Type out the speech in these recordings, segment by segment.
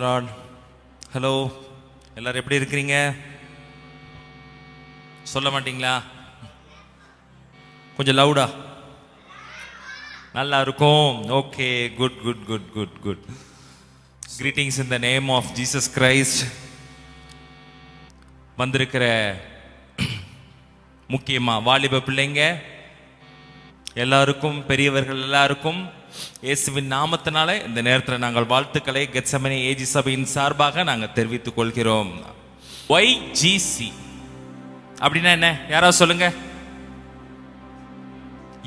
Lord. Hello, எல்லாரும் எப்படி இருக்கிறீங்க? சொல்ல மாட்டீங்களா? கொஞ்சம் லவுடா. நல்லா இருக்கும். Okay, good good good good good. Greetings in the name of Jesus Christ. வந்திருக்கிற முக்கியமா வாலிப பிள்ளைங்க எல்லாருக்கும், பெரியவர்கள் எல்லாருக்கும் இயேசுவின் நாமத்தினால இந்த நேரத்தில் நாங்கள் வாழ்த்துக்களை கெத்செமனே ஏஜி சபையின் சார்பாக நாங்கள் தெரிவித்துக் கொள்கிறோம். YGC அப்படின்னா என்ன? யாராவது சொல்லுங்க.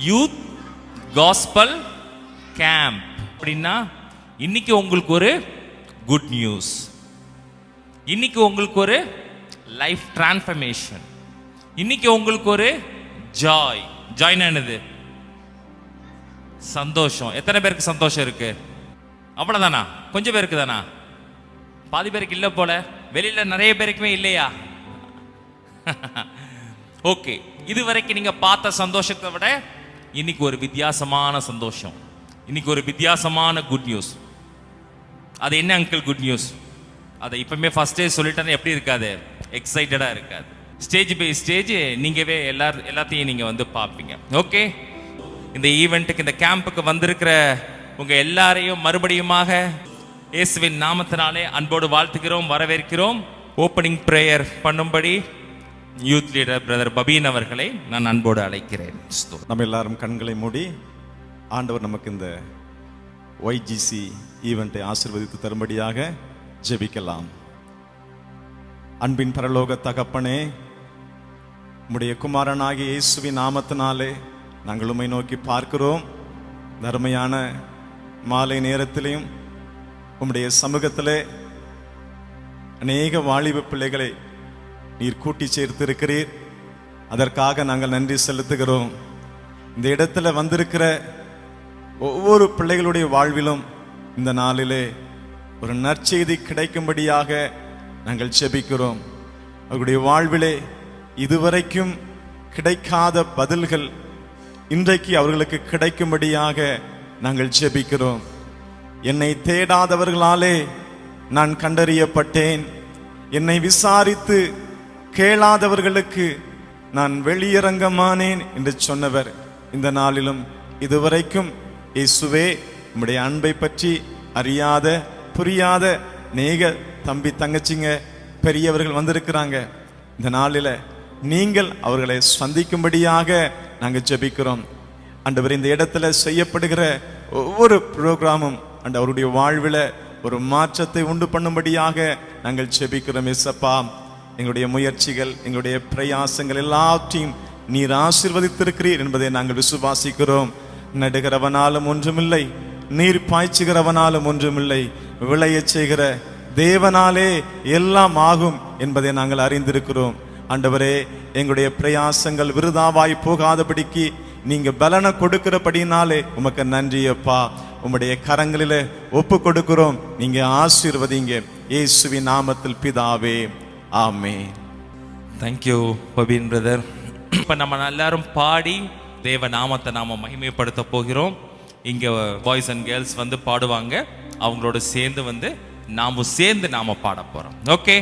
யூத் காஸ்பல் கேம்ப் அப்படின்னா இன்னைக்கு உங்களுக்கு ஒரு குட் நியூஸ், இன்னைக்கு உங்களுக்கு ஒரு லைஃப் டிரான்ஸ்ஃபர்மேஷன், இன்னைக்கு உங்களுக்கு ஒரு ஜாய். ஜாய்னா என்னது? சந்தோஷம். எத்தனை பேருக்கு சந்தோஷம் இருக்கு? அவ்வளவுதானா? கொஞ்சம் பேருக்கு தானா? பாதி பேருக்கு இல்ல போல. வெளியில நிறைய பேருக்குமே இல்லையா? ஓகே, இதுவரைக்கும் நீங்க பார்த்த சந்தோஷத்தை விட இன்னைக்கு ஒரு வித்தியாசமான சந்தோஷம், இன்னைக்கு ஒரு வித்தியாசமான குட் நியூஸ். அது என்ன அங்கிள் குட் நியூஸ்? அதை இப்பவுமே ஃபர்ஸ்டே சொல்லிட்டேன்னு எப்படி இருக்காது? எக்ஸைட்டடா இருக்காது. ஸ்டேஜ் பை ஸ்டேஜ் நீங்கவே எல்லாத்தையும் நீங்க வந்து பார்ப்பீங்க. ஓகே, இந்த ஈவெண்ட்டுக்கு, இந்த கேம்புக்கு வந்திருக்கிற உங்க எல்லாரையும் மறுபடியுமாக இயேசுவின் நாமத்தினாலே அன்போடு வாழ்த்துகிறோம், வரவேற்கிறோம். ஓப்பனிங் பிரேயர் பண்ணும்படி யூத் லீடர் பிரதர் பபீன் அவர்களை நான் அன்போடு அழைக்கிறேன். நம்ம எல்லாரும் கண்களை மூடி ஆண்டவர் நமக்கு இந்த YGC ஈவெண்ட்டை ஆசீர்வதித்து தரும்படியாக ஜெபிக்கலாம். அன்பின் பரலோக தகப்பனே, உம்முடைய குமாரனாகிய இயேசுவின் நாமத்தினாலே நாங்கள் உம்மை நோக்கி பார்க்கிறோம். தர்மையான மாலை நேரத்திலையும் உம்முடைய சமூகத்திலே அநேக வாலிப பிள்ளைகளை நீர் கூட்டி சேர்த்திருக்கிறீர். அதற்காக நாங்கள் நன்றி செலுத்துகிறோம். இந்த இடத்துல வந்திருக்கிற ஒவ்வொரு பிள்ளைகளுடைய வாழ்விலும் இந்த நாளிலே ஒரு நற்செய்தி கிடைக்கும்படியாக நாங்கள் ஜெபிக்கிறோம். அவர்களுடைய வாழ்விலே இதுவரைக்கும் கிடைக்காத பதில்கள் இன்றைக்கு அவர்களுக்கு கிடைக்கும்படியாக நாங்கள் ஜெபிக்கிறோம். என்னை தேடாதவர்களாலே நான் கண்டறியப்பட்டேன், என்னை விசாரித்து கேளாதவர்களுக்கு நான் வெளியரங்கமானேன் என்று சொன்னவர் இந்த நாளிலும் இதுவரைக்கும் இயேசுவே உம்முடைய அன்பை பற்றி அறியாத புரியாத நேக தம்பி தங்கச்சிங்க பெரியவர்கள் வந்திருக்கிறாங்க. இந்த நாளில் நீங்கள் அவர்களை சந்திக்கும்படியாக நாங்கள் ஜெபிக்கிறோம். ஆண்டவர், இந்த இடத்துல செய்யப்படுகிற ஒவ்வொரு ப்ரோக்ராமும் அவருடைய வாழ்வில் ஒரு மாற்றத்தை உண்டு பண்ணும்படியாக நாங்கள் ஜெபிக்கிறோம். இயேசப்பா, எங்களுடைய முயற்சிகள், எங்களுடைய பிரயாசங்கள் எல்லாத்தையும் நீர் ஆசீர்வதித்திருக்கிறீர் என்பதை நாங்கள் விசுவாசிக்கிறோம். நடுகிறவனாலும் ஒன்றுமில்லை, நீர் பாய்ச்சுகிறவனாலும் ஒன்றுமில்லை, விளையச் செய்கிற தேவனாலே எல்லாம் ஆகும் என்பதை நாங்கள் அறிந்திருக்கிறோம். ஆண்டவரே, எங்களுடைய பிரயாசங்கள் விருதாவாய் போகாதபடிக்கு நீங்க பலனை கொடுக்கிறபடினாலே உமக்கு நன்றி அப்பா. உம்முடைய கரங்களிலே ஒப்பு கொடுக்கிறோம். நீங்க ஆசீர்வதிங்க இயேசுவின் நாமத்தில் பிதாவே, ஆமென். Thank you பபீன் brother. இப்ப நம்ம எல்லாரும் பாடி தேவ நாமத்தை நாம மகிமைப்படுத்த போகிறோம். இங்க பாய்ஸ் அண்ட் கேர்ள்ஸ் வந்து பாடுவாங்க, அவங்களோட சேர்ந்து வந்து நாம பாட போறோம். ஓகே,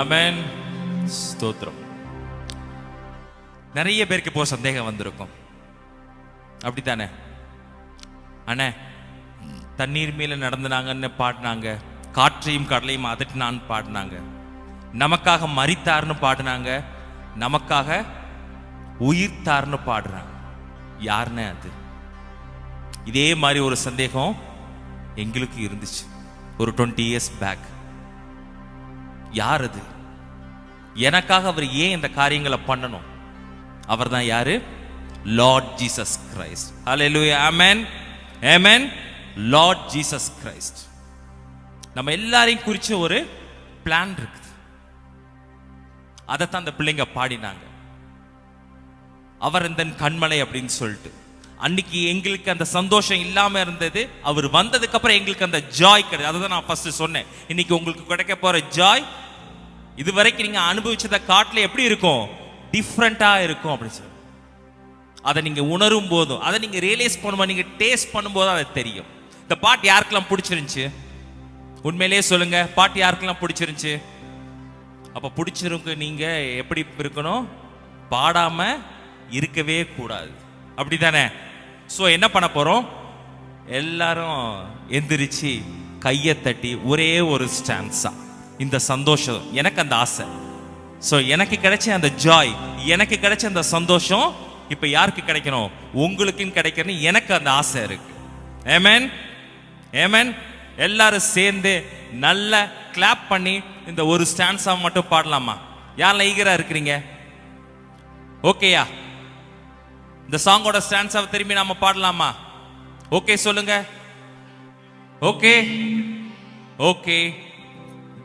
ஆமென். ஸ்தோத்திரம். நிறைய பேருக்கு இப்போ சந்தேகம் வந்திருக்கும், அப்படித்தானே? அண்ணே, தண்ணீர் மேல நடந்தாங்கன்னு பாடினாங்க, காற்றையும் கடலையும் அதட்டினான்னு பாடினாங்க, நமக்காக மரித்தார்னு பாடினாங்க, நமக்காக உயிர்த்தார்னு பாடுறாங்க. யாருன்னு அது? இதே மாதிரி ஒரு சந்தேகம் எங்களுக்கு இருந்துச்சு ஒரு 20 years பேக். யார் அது? எனக்காக அவர் ஏன் இந்த காரியங்களை பண்ணணும்? அவர் தான் யாரு? Lord Jesus Christ. Hallelujah. Amen. Amen. Lord Jesus Christ. நம்ம எல்லாரையும் குறிச்சு ஒரு பிளான் இருக்குது. அதைத்தான் அந்த பிள்ளைங்க பாடினாங்க. அவர் இந்த கண்மலை அப்படின்னு சொல்லிட்டு. அன்னைக்கு எங்களுக்கு அந்த சந்தோஷம் இல்லாம இருந்தது. அவர் வந்ததுக்கு அப்புறம் எங்களுக்கு அந்த ஜாய் கிடையாது. அதை தான் நான் ஃபர்ஸ்ட் சொன்னேன். இன்னைக்கு உங்களுக்கு கிடைக்க போற ஜாய் இதுவரைக்கும் நீங்க அனுபவிச்சத காட்டில எப்படி இருக்கும்? டிஃப்ரெண்டா இருக்கும் அப்படின்னு சொல்லி. அதை நீங்க உணரும் போதும், அதை நீங்க ரியலைஸ் பண்ணும்போது, நீங்க டேஸ்ட் பண்ணும்போது அது தெரியும். இந்த பாட்டு யாருக்கெல்லாம் பிடிச்சிருந்துச்சு? உண்மையிலேயே சொல்லுங்க, பாட்டு யாருக்கெல்லாம் பிடிச்சிருந்துச்சு? அப்ப பிடிச்சிருக்கு. நீங்க எப்படி இருக்கணும்? பாடாம இருக்கவே கூடாது, அப்படித்தானே? சோ என்ன பண்ண போறோம்? எல்லாரும் எந்திரிச்சு கையை தட்டி ஒரே ஒரு ஸ்டான்ஸா இந்த சந்தோஷம், எனக்கு அந்த ஆசை. சோ எனக்கு கிடைச்ச அந்த ஜாய், எனக்கு கிடைச்ச அந்த சந்தோஷம் இப்ப யாருக்கு கிடைக்கணும்? உங்களுக்கும் கிடைக்கணும். எனக்கு அந்த ஆசை இருக்கு. ஆமென். ஆமென். எல்லாரும் சேர்ந்து நல்ல கிளாப் பண்ணி இந்த ஒரு ஸ்டான்ஸா மட்டும் பாடலாமா? யாரெல்லாம் ஈகரா இருக்கிறீங்க? ஓகேயா? இந்த சாங்கோட ஸ்டான்ஸாவை திரும்பி நாம பாடலாமா? ஓகே சொல்லுங்க. ஓகே. ஓகே.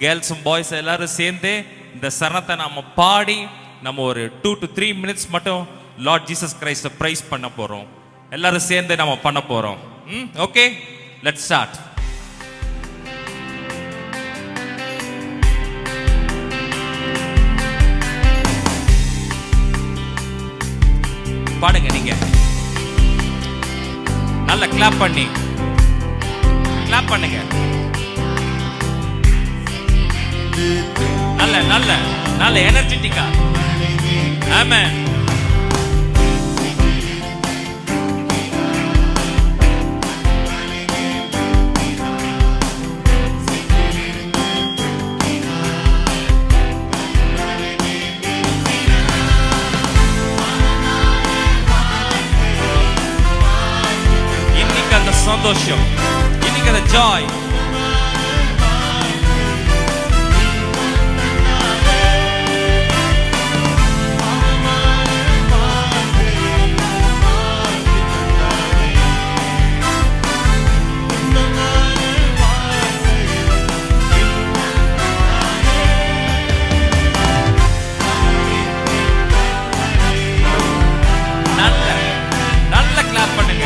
கேர்ள்ஸும் பாய்ஸ் எல்லாரும் சேர்ந்து இந்த சரணத்தை நாம பாடி நம்ம ஒரு 2 to 3 minutes மட்டும் லார்ட் ஜீசஸ் கிரைஸ்ட பிரைஸ் பண்ண போறோம். எல்லாரும் சேர்ந்து நாம பண்ண போறோம். Okay, let's start. பாடுங்க நீங்க. நல்ல கிளாப் பண்ணி கிளாப் பண்ணுங்க. நல்ல நல்ல நல்ல எனர்ஜெட்டிக்கா. ஆமென். இன்னைக்கு அந்த சந்தோஷம், இன்னைக்கு அந்த ஜாய். நல்ல கிளாப் பண்ணுங்க.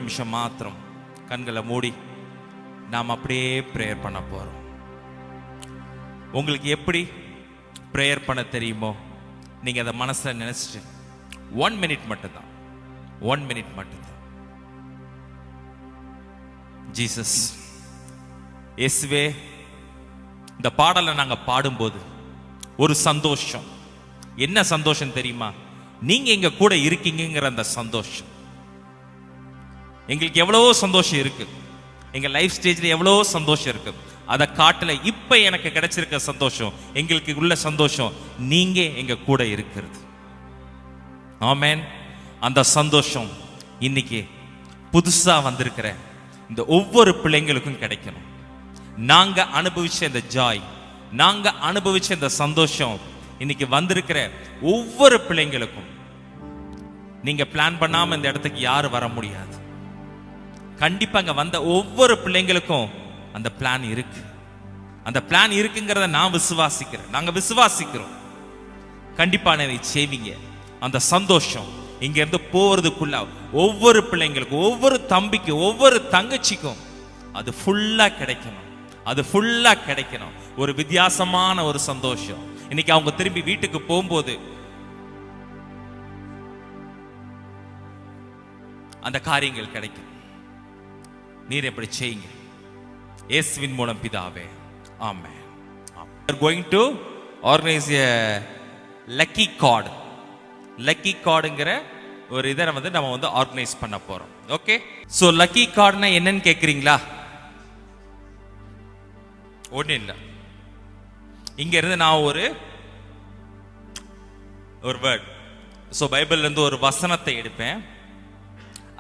நிமிஷம் மாத்திரம் கண்களை மூடி நாம் அப்படியே ப்ரேயர் பண்ண போறோம். உங்களுக்கு எப்படி ப்ரேயர் பண்ண தெரியுமோ நீங்க அதை மனசுல நினைச்சிட்டு 1 மினிட் மட்டும்தான், 1 மினிட் மட்டும்தான். ஜீசஸ், இயேசுவே, இந்த பாடலை நாங்க பாடும்போது ஒரு சந்தோஷம். என்ன சந்தோஷம் தெரியுமா? நீங்க எங்க கூட இருக்கீங்கிற அந்த சந்தோஷம். எங்களுக்கு எவ்வளவோ சந்தோஷம் இருக்கு, எங்க லைஃப் ஸ்டேஜ்ல எவ்வளவோ சந்தோஷம் இருக்கு. அதை காட்டல இப்ப எனக்கு கிடைச்சிருக்க சந்தோஷம், எங்களுக்கு உள்ள சந்தோஷம் நீங்க எங்க கூட இருக்கிறது. ஆமென். அந்த சந்தோஷம் இன்னைக்கு புதுசா வந்திருக்கிற இந்த ஒவ்வொரு பிள்ளைங்களுக்கும் கிடைக்கணும். நாங்க அனுபவிச்ச இந்த ஜாய், நாங்க அனுபவிச்ச இந்த சந்தோஷம் இன்னைக்கு வந்திருக்கிற ஒவ்வொரு பிள்ளைங்களுக்கும். நீங்க பிளான் பண்ணாம இந்த இடத்துக்கு யாரும் வர முடியாது. கண்டிப்பா அங்க வந்த ஒவ்வொரு பிள்ளைங்களுக்கும் அந்த பிளான் இருக்கு. அந்த பிளான் இருக்குங்கிறத நான் விசுவாசிக்கிறேன், நாங்க விசுவாசிக்கிறோம். கண்டிப்பா அதை செய்வீங்க. அந்த சந்தோஷம் இங்க இருந்து போறதுக்குள்ள ஒவ்வொரு பிள்ளைங்களுக்கும், ஒவ்வொரு தம்பிக்கும், ஒவ்வொரு தங்கச்சிக்கும் அது ஃபுல்லா கிடைக்கணும், அது ஃபுல்லா கிடைக்கணும். ஒரு வித்தியாசமான ஒரு சந்தோஷம். இன்னைக்கு அவங்க திரும்பி வீட்டுக்கு போகும்போது அந்த காரியங்கள் கிடைக்கும். நீர் எப்படி செய்யுங்க இயேசுவின் மூலம் பிதாவே. Amen. We are going to organize a lucky card. Lucky கார்டுங்கிற ஒரு இதை நம்ம ஆர்கனைஸ் பண்ண போறோம். ஓகே, சோ லக்கி கார்டுனா என்னன்னு கேக்குறீங்களா? ஒண்ணு இல்ல, இங்க இருந்து நான் ஒரு வேர்ட், சோ பைபிள்ல இருந்து ஒரு வசனத்தை எடுப்பேன்.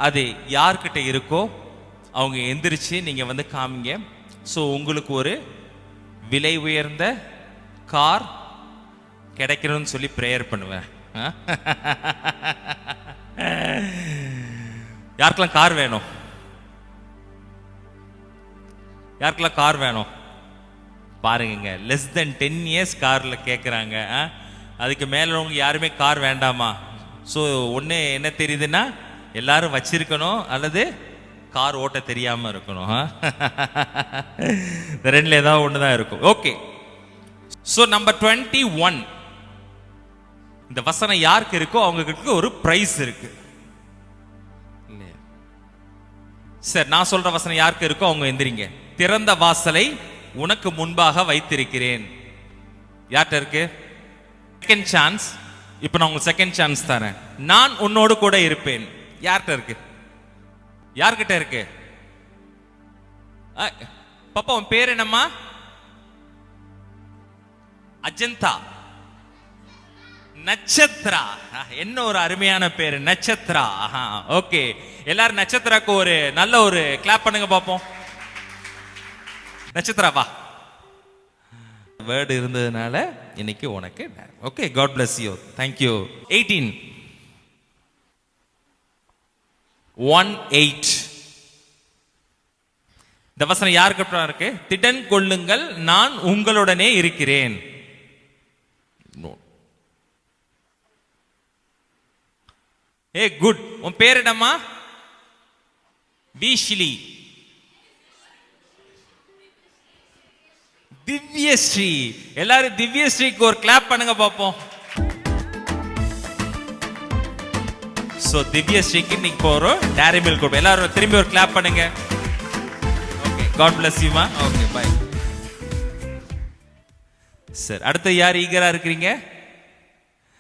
அது யார்கிட்ட இருக்கோ அவங்க எந்திரிச்சு நீங்க காமிங்க. சோ உங்களுக்கு ஒரு விலை உயர்ந்த கார் கிடைக்கணும்னு சொல்லி பிரேயர் பண்ணுவேன். யாருக்கெல்லாம் கார் வேணும்? யாருக்கெல்லாம் கார் வேணும்? பாருங்க, லெஸ் தென் 10 இயர்ஸ் கார்ல கேட்குறாங்க. அதுக்கு மேலவங்க யாருமே கார் வேண்டாமா? ஸோ ஒன்று என்ன தெரியுதுன்னா, எல்லாரும் வச்சிருக்கணும் அல்லது கார் ஓட்ட தெரியாம இருக்கணும். ரெண்டுல ஏதாவது ஒன்று தான் இருக்கும். ஓகே, ஸோ நம்பர் 21, இந்த வசனம் யாருக்கு இருக்கோ அவங்களுக்கு ஒரு பிரைஸ் இருக்கு. சரி, நான் சொல்ற வசனம் யாருக்கு இருக்கோ அவங்க எந்திரிங்க. திறந்த வாசலை உனக்கு முன்பாக வைத்திருக்கிறேன். யார்கிட்ட இருக்கு? Second chance. இப்ப நான் உங்களுக்கு செகண்ட் சான்ஸ் தரேன். நான் உன்னோடு கூட இருப்பேன். யார்கிட்ட இருக்கு? யார்கிட்ட இருக்கு? பாப்பா, உன் பேர் என்னம்மா? அஜந்தா. நட்சத்திரா. என்ன ஒரு அருமையான பேரு, நட்சத்திரா. ஓகே, எல்லாரும் நட்சத்திராக்கு ஒரு நல்ல ஒரு கிளாப் பண்ணுங்க பாப்போம். நட்சத்திரா வா. வேர்டு இருந்ததுனால இன்னைக்கு உனக்கு. Okay, God bless you. Thank you. 18 இந்த வசனம் யாருக்கு இருக்கு? திடன் கொள்ளுங்கள், நான் உங்களுடனே இருக்கிறேன். ஏ குட். உன் பேர் என்னம்மா? வீஷிலி. திவ்யஸ்ரீ. எல்லாரும் திவ்யஸ்ரீக்கு ஒரு கிளாப் பண்ணுங்க பாப்போம். சோ திவ்யஸ்ரீக்கு இன்னைக்கு போறோம் டேரி மில்க் கொடுப்போம். எல்லாரும் திரும்பி ஒரு கிளாப் பண்ணுங்க. ஓகே, காட் பிளஸ் யூ மா. Okay, bye. சார், அடுத்து யார் ஈகரா இருக்கிறீங்க?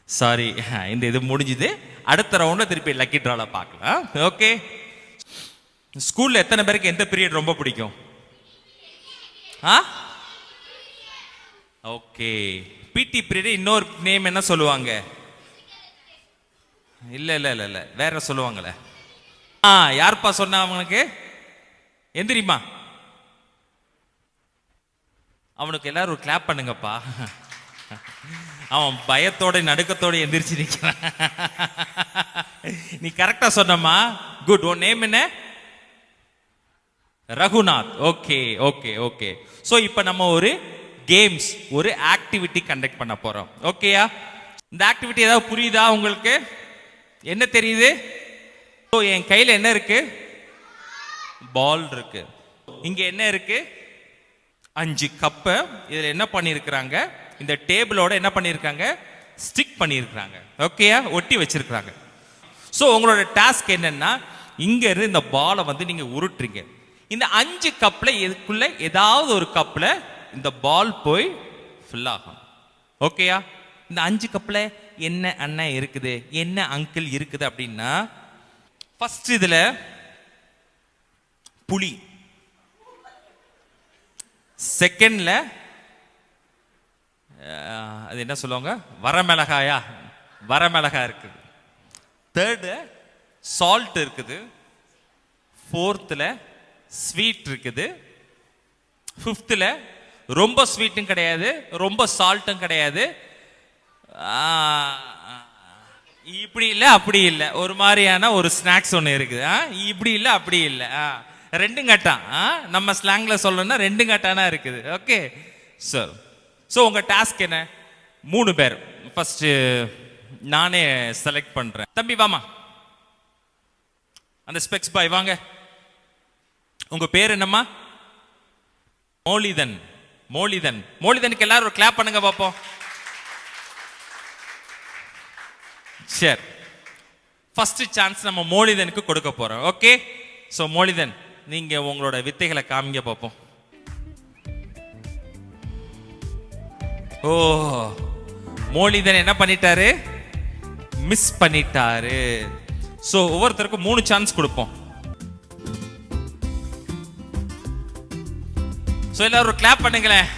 சாரி, இந்த இது முடிஞ்சுது. அடுத்த ரவுண்ட்ல திருப்பி லக்கி டிரால பார்க்கலாம். ஓகே, ஸ்கூல்ல எத்தனை பேருக்கு எந்த பீரியட் ரொம்ப பிடிக்கும்? ஓகே, பிடி பீரியட் இன்னொரு நேம் என்ன சொல்லுவாங்க? இல்ல இல்ல இல்ல இல்ல, வேற சொல்லுவாங்களே. யார்ப்பா சொன்னா அவனுக்கு? எந்திரிமா. அவனுக்கு எல்லாரும் ஒரு கிளாப் பண்ணுங்கப்பா. அவன் பயத்தோட நடுக்கத்தோட எந்திரிச்சு நிற்கிறான். நீ கரெக்டா சொன்னமா. குட். உன் நேம் என்ன? Raghunath. Okay okay okay. So இப்போ நம்ம ஒரு கேம்ஸ், ஒரு ஆக்டிவிட்டி கண்டக்ட் பண்ண போறோம். ஓகேயா? இந்த ஆக்டிவிட்டி ஏதாவது புரியுதா உங்களுக்கு? என்ன தெரியுது? என் கையில் என்ன இருக்கு? பால் இருக்கு. இங்க என்ன இருக்கு? 5 கப்பு. இதுல என்ன பண்ணிருக்கிறாங்க? இந்த டேபிளோட என்ன பண்ணிருக்காங்க? ஸ்டிக் பண்ணிருக்காங்க. ஓகேயா? ஒட்டி வச்சிருக்காங்க. சோ உங்களோட டாஸ்க் என்னன்னா, இங்க இருந்து இந்த பாலை வந்து நீங்க உருட்டுறீங்க. இந்த 5 கப்ல இதுக்குள்ள ஏதாவது ஒரு கப்ல இந்த பால் போய் ஃபில் ஆகும். ஓகேயா? இந்த 5 கப்ல என்ன அண்ணன் இருக்குது, என்ன அங்கிள் இருக்குது அப்படின்னா, ஃபர்ஸ்ட் இதுல புளி, செகண்ட்ல அது என்ன சொல்லுவாங்க, வரமிளகாயா, வரமிளகாய் இருக்குது. தேர்டு சால்ட் இருக்குது. ஃபோர்த்தில் ஸ்வீட் இருக்குது. ஃபிஃப்த்தில் ரொம்ப ஸ்வீட்டும் கிடையாது, ரொம்ப சால்ட்டும் கிடையாது. இப்படி இல்லை அப்படி இல்லை, ஒரு மாதிரியான ஒரு ஸ்நாக்ஸ் ஒன்று இருக்குது. இப்படி இல்லை அப்படி இல்லை, ரெண்டும் கட்டான். நம்ம ஸ்லாங்ல சொல்லணும்னா ரெண்டும் கட்டானா இருக்குது. Okay sir. ஸோ உங்க டாஸ்க் என்ன? 3 பேர். ஃபர்ஸ்ட் நானே செலக்ட் பண்றேன். தம்பி வாமா, அந்த ஸ்பெக்ஸ் பாய் வாங்க. உங்க பேர் என்னம்மா? மோலிதன். மோலிதன். மோலிதனுக்கு எல்லாரும் ஒரு கிளாப் பண்ணுங்க பாப்போம். சரி, ஃபர்ஸ்ட் சான்ஸ் நம்ம மோலிதனுக்கு கொடுக்க போறோம். ஓகே, சோ மோலிதன், நீங்க உங்களோட வித்தைகளை காமிங்க பாப்போம். ஓ, மோலிதன் என்ன பண்ணிட்டாரு? மிஸ் பண்ணிட்டாரு. சோ ஒவ்வொருத்தருக்கும் 3 சான்ஸ் கொடுப்போம். சோ எல்லாரும் ஒரு கிளாப் பண்ணுங்களேன்.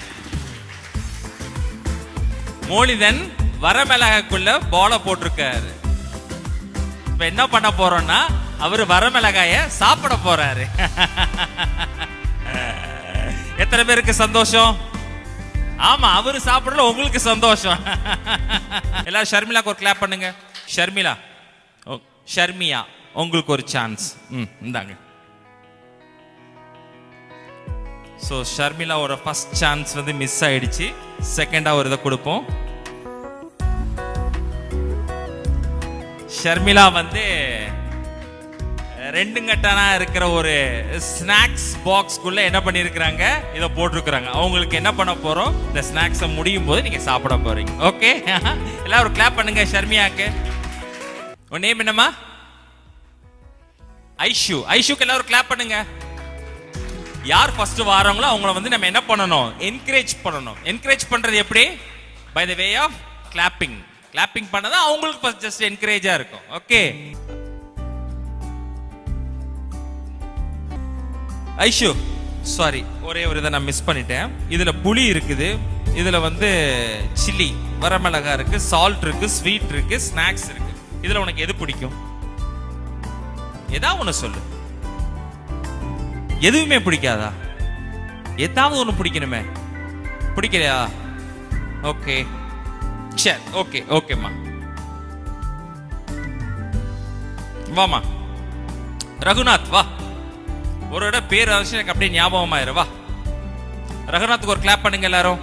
மோலிதன் வரமிளகாய்க்குள்ள பால போட்டிருக்காரு. இப்ப என்ன பண்ண போறோம்னா, அவரு வரமிளகாய சாப்பிட போறாரு. எத்தனை பேருக்கு சந்தோஷம்? ஆமா, அவரு சாப்பிடல, உங்களுக்கு சந்தோஷம். எல்லாரும் ஷர்மிளாக்கு ஒரு கிளாப் பண்ணுங்க. ஷர்மிளா, ஷர்மியா, உங்களுக்கு ஒரு சான்ஸ். இந்தாங்க. சோ ஷர்மிளாவோட ஃபர்ஸ்ட் சான்ஸ் வந்து மிஸ் ஆயிடுச்சு. செகண்டா ஒரு இதை கொடுப்போம். ஷர்மிளா வந்து 2 கட்டானா இருக்கிற ஒரு ஸ்நாக்ஸ் பாக்ஸ்க்குள்ள என்ன பண்ணிருக்காங்க? இதை போட்டிருக்கிறாங்க. அவங்களுக்கு என்ன பண்ண போறோம்? இந்த ஸ்நாக்ஸை முடியும் போது நீங்க சாப்பிட போறீங்க. ஓகே, எல்லாரும் ஒரு கிளாப் பண்ணுங்க ஷர்மியாக்கு. உன் நேம் என்னம்மா? ஐஷு. ஐஷுக்கு எல்லாரும் ஒரு கிளாப் பண்ணுங்க. யார் ஃபர்ஸ்ட் வாராங்களோ அவங்கள வந்து நம்ம என்ன பண்ணணும்? என்கரேஜ் பண்ணணும். என்கரேஜ் பண்றது எப்படி? By the way of clapping. Clapping பண்ணதா அவங்களுக்கு ஃபர்ஸ்ட் ஜஸ்ட் என்கரேஜா இருக்கும். ஓகே, ஐஷு சாரி, ஒரே ஒரு இதை நான் மிஸ் பண்ணிட்டேன். இதுல புளி இருக்குது, இதுல வந்து சில்லி வரமிளகாய் இருக்கு, சால்ட் இருக்கு, ஸ்வீட் இருக்கு, ஸ்நாக்ஸ் இருக்கு. இதுல உனக்கு எது பிடிக்கும்? ஏதாவது ஒண்ணு சொல்லு. எதுவுமே பிடிக்காதா? ஏதாவது ஒண்ணு பிடிக்கணுமே. பிடிக்கலையா? ஓகே சரி, ஓகே ஓகேம்மா. வாமா ரகுநாத், வா. ஒரு இடம் பேர் அரசு எனக்கு அப்படியே ஞாபகமாயிரு. வா, ரகுநாத்துக்கு ஒரு கிளாப் பண்ணுங்க எல்லாரும்.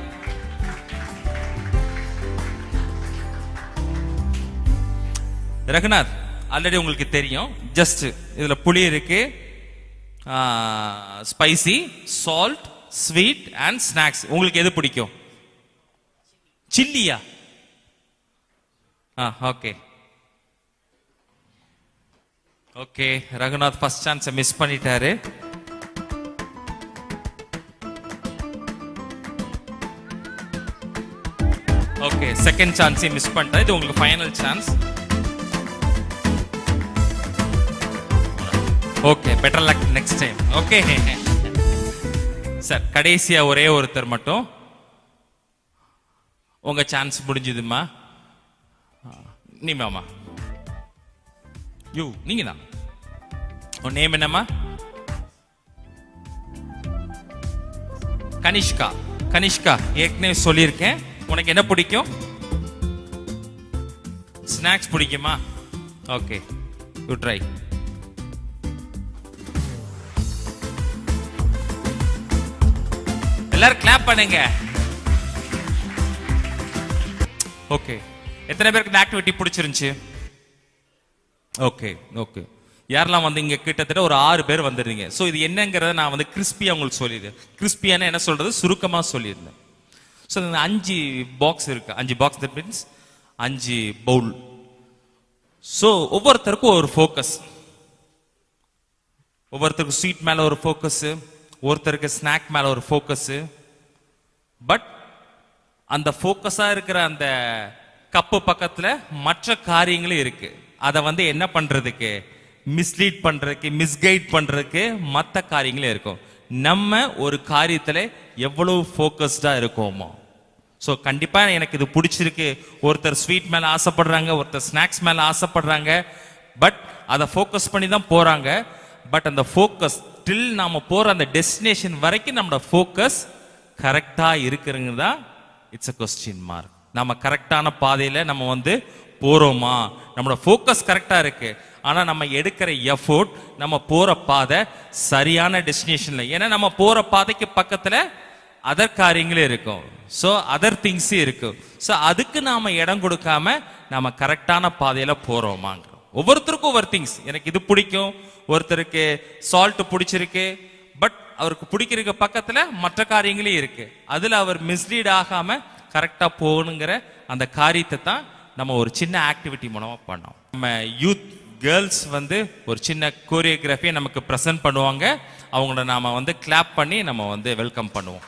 ரகுநாத் ஆல்ரெடி உங்களுக்கு தெரியும். ஜஸ்ட் இதுல புளி இருக்கு, spicy, salt, sweet and snacks. உங்களுக்கு எது பிடிக்கும்? சில்லியா? Okay okay. Raghunath first chance miss பண்ணிட்டாரு. ஓகே, செகண்ட் சான்ஸ் மிஸ் பண்ணிட்டாரு. இது உங்களுக்கு final chance. Okay, better luck next time. Okay sir, கடைசியா ஒரே ஒருத்தர் மட்டும். உங்க சான்ஸ் முடிஞ்சதுமா. நீ மாமா, யூ, நீங்க தான். உன் நேம் என்னம்மா? கனிஷ்கா. கனிஷ்கா, ஏற்கனவே சொல்லியிருக்கேன். உனக்கு என்ன பிடிக்கும்? ஸ்நாக்ஸ் பிடிக்குமா? Okay, you try. எல்லாரும் கிளாப் பண்ணுங்க. ஓகே, எத்தனை பேருக்கு இந்த ஆக்டிவிட்டி பிடிச்சிருந்துச்சு? Okay okay. யாரெல்லாம் வந்து இங்க கிட்டத்தட்ட ஒரு 6 பேர் வந்துருந்தீங்க. ஸோ இது என்னங்கிறத நான் வந்து கிறிஸ்பியா உங்களுக்கு சொல்லிடுறேன். கிறிஸ்பியான என்ன சொல்றது சுருக்கமா சொல்லியிருந்தேன். ஸோ 5 பாக்ஸ் இருக்கு. 5 box that means 5 bowl. So ஒவ்வொருத்தருக்கும் ஒரு ஃபோக்கஸ். ஒவ்வொருத்தருக்கு ஸ்வீட் மேல ஒரு ஃபோக்கஸ், ஒருத்தருக்கு ஸ்நாக் மேல ஒரு ஃபோக்கஸ். பட் அந்த ஃபோக்கஸா இருக்கிற அந்த கப்பு பக்கத்துல மற்ற காரியங்களும் இருக்கு. அதை வந்து என்ன பண்றதுக்கு, மிஸ்லீட் பண்றதுக்கு, மிஸ்கைட் பண்றதுக்கு மற்ற காரியங்களே இருக்கும். நம்ம ஒரு காரியத்துல எவ்வளவு ஃபோக்கஸ்டா இருக்கோமோ. ஸோ கண்டிப்பா எனக்கு இது பிடிச்சிருக்கு. ஒருத்தர் ஸ்வீட் மேல ஆசைப்படுறாங்க, ஒருத்தர் ஸ்நாக்ஸ் மேல ஆசைப்படுறாங்க. பட் அதை ஃபோக்கஸ் பண்ணி தான் போறாங்க. பட் அந்த ஃபோக்கஸ் டில் நாம போற அந்த டெஸ்டினேஷன் வரைக்கும் நம்மளோட ஃபோக்கஸ் கரெக்டா இருக்குங்க தான் இட்ஸ் அ கொஸ்டின் மார்க். நம்ம கரெக்டான பாதையில நம்ம வந்து போறோமா, நம்மளோட ஃபோக்கஸ் கரெக்டா இருக்கு. ஆனா நம்ம எடுக்கிற எஃபோர்ட், நம்ம போற பாதை சரியான டெஸ்டினேஷன்ல. ஏன்னா நம்ம போற பாதைக்கு பக்கத்துல அதர் காரியங்களே இருக்கும். ஸோ அதர் திங்ஸ் இருக்கும். ஸோ அதுக்கு நாம இடம் கொடுக்காம நாம கரெக்டான பாதையில போறோமாங்க. ஒவ்வொருத்தருக்கும் ஒவ்வொரு திங்ஸ். எனக்கு இது பிடிக்கும், ஒருத்தருக்கு சால்ட் பிடிச்சிருக்கு, பட் அவருக்கு பிடிக்கிற பக்கத்துல மற்ற காரியங்களே இருக்கு. அதுல அவர் மிஸ்லீட் ஆகாம கரெக்டா போகணுங்கிற அந்த காரியத்தை தான் நம்ம ஒரு சின்ன ஆக்டிவிட்டி மூலமா பண்ணோம். நம்ம யூத் கேர்ள்ஸ் வந்து ஒரு சின்ன கோரியோகிராஃபியை நமக்கு ப்ரெசென்ட் பண்ணுவாங்க. அவங்கள நாம வந்து கிளாப் பண்ணி நம்ம வந்து வெல்கம் பண்ணுவோம்.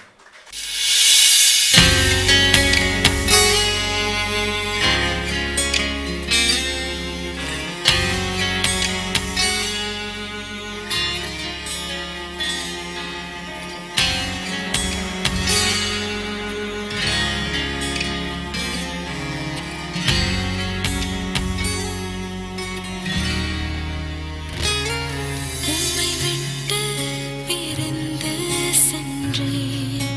உம்மை விட்டு பிரிந்து சென்றேன்.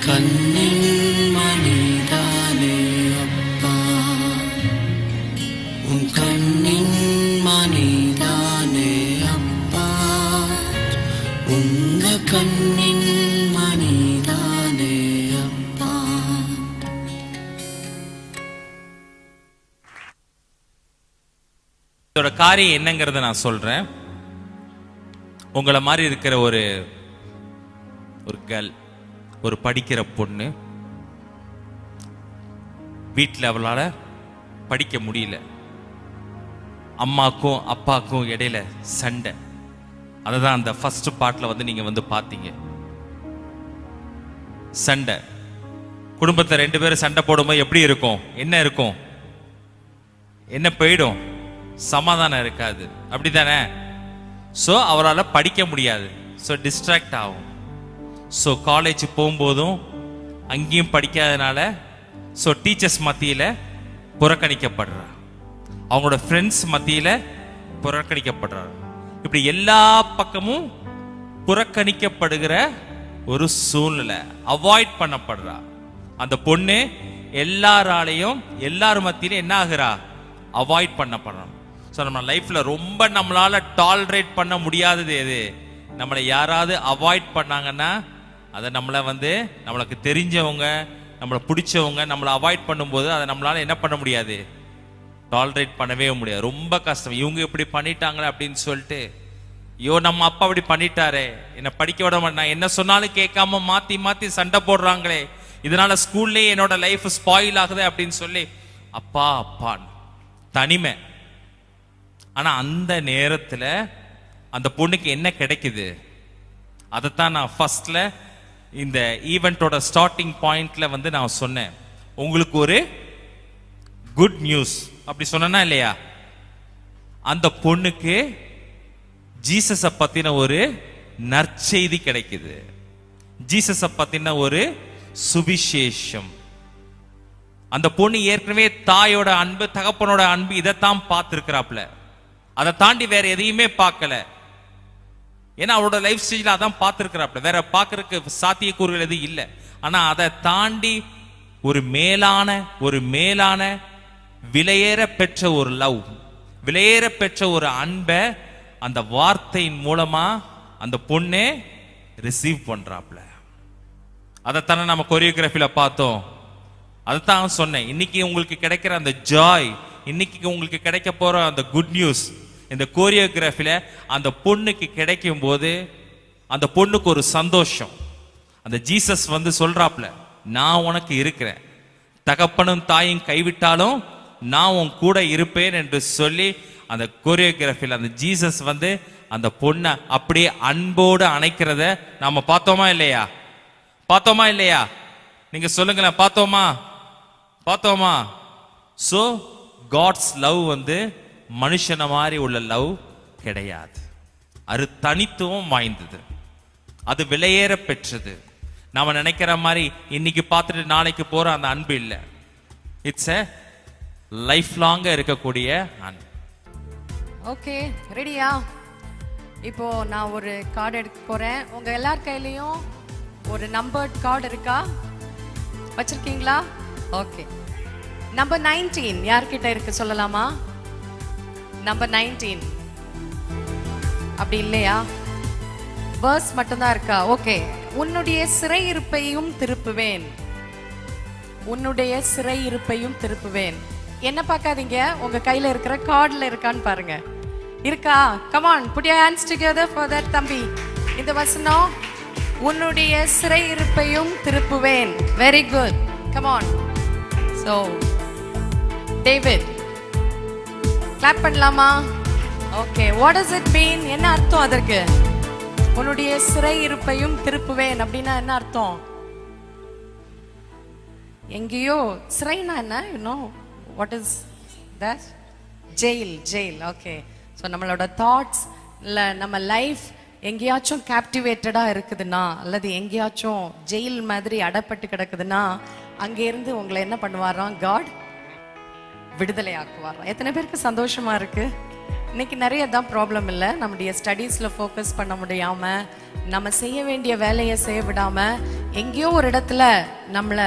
கண்ணின் மணிதானே அப்பா, உன் கண்ணின் மணிதானே அப்பா, உங்க கண்ணின் மணிதானே அப்பா. இதோட காரியம் என்னங்கிறத நான் சொல்றேன். உங்களை மாதிரி இருக்கிற ஒரு கேர்ள், ஒரு படிக்கிற பொண்ணு, வீட்டில் அவளால் படிக்க முடியல, அம்மாக்கும் அப்பாக்கும் இடையில சண்டை. அதை தான் அந்த ஃபர்ஸ்ட் பார்ட்ல வந்து நீங்க வந்து பார்த்தீங்க. சண்டை, குடும்பத்தை 2 பேரும் சண்டை போடும்போது எப்படி இருக்கும்? என்ன இருக்கும்? என்ன போயிடும்? சமாதானம் இருக்காது, அப்படித்தானே? ஸோ அவரால் படிக்க முடியாது, ஸோ டிஸ்ட்ராக்ட் ஆகும். ஸோ காலேஜ் போகும்போதும் அங்கேயும் படிக்காதனால ஸோ டீச்சர்ஸ் மத்தியில் புறக்கணிக்கப்படுறா, அவங்களோட ஃப்ரெண்ட்ஸ் மத்தியில் புறக்கணிக்கப்படுறார். இப்படி எல்லா பக்கமும் புறக்கணிக்கப்படுகிற ஒரு சூழ்நிலை, அவாய்ட் பண்ணப்படுறா அந்த பொண்ணு. எல்லாராலையும் எல்லார் மத்தியிலும் என்ன ஆகுறா? அவாய்ட் பண்ணப்படுறோம். ஸோ நம்ம லைஃப்ல ரொம்ப நம்மளால டாலரேட் பண்ண முடியாதது எது? நம்மளை யாராவது அவாய்ட் பண்ணாங்கன்னா அதை நம்மளை வந்து நம்மளுக்கு தெரிஞ்சவங்க, நம்மளை பிடிச்சவங்க நம்மளை அவாய்ட் பண்ணும்போது அதை நம்மளால என்ன பண்ண முடியாது? டாலரேட் பண்ணவே முடியாது. ரொம்ப கஷ்டம். இவங்க இப்படி பண்ணிட்டாங்களே அப்படின்னு சொல்லிட்டு, ஐயோ நம்ம அப்பா இப்படி பண்ணிட்டாரே, என்னை படிக்க விட மாட்டேன், என்ன சொன்னாலும் கேட்காம மாத்தி மாத்தி சண்டை போடுறாங்களே, இதனால ஸ்கூல்லேயே என்னோட லைஃப் ஸ்பாயில் ஆகுது அப்படின்னு சொல்லி அப்பா அப்பான் தனிமை. ஆனா அந்த நேரத்துல அந்த பொண்ணுக்கு என்ன கிடைக்குது? அதைத்தான் நான் ஃபர்ஸ்ட்ல இந்த ஈவெண்டோட ஸ்டார்டிங் பாயிண்ட்ல வந்து நான் சொன்னேன். உங்களுக்கு ஒரு குட் நியூஸ் அப்படி சொன்னா இல்லையா? அந்த பொண்ணுக்கு ஜீசஸ பத்தின ஒரு நற்செய்தி கிடைக்குது, ஜீசஸ பத்தின ஒரு சுவிசேஷம். அந்த பொண்ணு ஏற்கனவே தாயோட அன்பு, தகப்பனோட அன்பு இதைத்தான் பார்த்திருக்கிறாப்ல, அதை தாண்டி வேற எதையுமே பார்க்கல. ஏன்னா அவரோட லைஃப் ஸ்டைல அதான் பார்த்திருக்கிறாப்ல, வேற பார்க்கறதுக்கு சாத்தியக்கூறுகள் எதுவும் இல்லை. ஆனா அதை தாண்டி ஒரு மேலான விலையேற பெற்ற ஒரு லவ், விலையேற பெற்ற ஒரு அன்பை அந்த வார்த்தையின் மூலமா அந்த பொண்ணே ரிசீவ் பண்றாப்ல. அதைத்தானே நம்ம கொரியோகிராஃபில பார்த்தோம். அதைத்தான் சொன்னேன். இன்னைக்கு உங்களுக்கு கிடைக்கிற அந்த ஜாய், இன்னைக்கு உங்களுக்கு கிடைக்க போற அந்த குட் நியூஸ் இந்த கோரியோகிராஃபில அந்த பொண்ணுக்கு கிடைக்கும் போது அந்த பொண்ணுக்கு ஒரு சந்தோஷம். அந்த ஜீசஸ் வந்து சொல்றாப்ல, நான் உனக்கு இருக்கிறேன், தகப்பனும் தாயும் கைவிட்டாலும் நான் உன் கூட இருப்பேன் என்று சொல்லி அந்த கோரியோகிராஃபில அந்த ஜீசஸ் வந்து அந்த பொண்ணை அப்படியே அன்போடு அணைக்கிறத நாம பார்த்தோமா இல்லையா? பார்த்தோமா இல்லையா? நீங்க சொல்லுங்களேன், பார்த்தோமா? சோ காட்ஸ் லவ் வந்து மனுஷன மாதிரி உள்ள லவ் கிடையாது. அது தனித்துவம் வாய்ந்தது, அது விலையேற பெற்றது. நாம நினைக்கிற மாதிரி இன்னைக்கு பார்த்துட்டு நாளைக்கு போற அந்த அன்பு இல்லை. இட்ஸ் எ லைஃப் லாங்கா இருக்கக்கூடிய அன்பு. ஓகே, ரெடியா? இப்போ நான் ஒரு கார்டு எடுக்க போறேன். உங்க எல்லார் கையிலயும் ஒரு நம்பர்ட் கார்டு இருக்கா? வச்சிருக்கீங்களா? ஓகே. நம்பர் 19 யார்கிட்ட இருக்கு சொல்லலாமா? நம்பர் 19 அப்படி இல்லையா? வேர்ஸ் மட்டும்தான் இருக்கா? ஓகே. உன்னுடைய சிறையிருப்பையும் திருப்புவேன், உன்னுடைய சிறையிருப்பையும் திருப்புவேன். என்ன பார்க்காதீங்க, உங்க கையில இருக்கிற கார்டுல இருக்கான்னு பாருங்க. இருக்கா? Come on, put your hands together for that தம்பி. இந்த வசனம், உன்னுடைய சிறையிருப்பையும் திருப்புவேன். Very good. Come on. So, David, clap பண்ணலாமா? Okay, what does it mean? என்ன அர்த்தம் அதற்கு? உன்னுடைய சிறையிருப்பையும் திருப்புவேன் அப்படின்னா என்ன அர்த்தம்? எங்கேயோ சிறைனா என்ன? You know what is that? Jail. Okay. So நம்மளோட தாட்ஸ் இல்லை நம்ம லைஃப் எங்கேயாச்சும் கேப்டிவேட்டடா இருக்குதுன்னா, அல்லது எங்கேயாச்சும் ஜெயில் மாதிரி அடப்பட்டு கிடக்குதுன்னா, அங்கேருந்து உங்களை என்ன பண்ணுவாராம்? காட் விடுதலை ஆக்குவாராம். எத்தனை பேருக்கு சந்தோஷமா இருக்கு? இன்னைக்கு நிறைய தான் ப்ராப்ளம் இல்லை, நம்முடைய ஸ்டடீஸில் ஃபோக்கஸ் பண்ண முடியாமல், நம்ம செய்ய வேண்டிய வேலையை செய்ய விடாமல் எங்கேயோ ஒரு இடத்துல நம்மள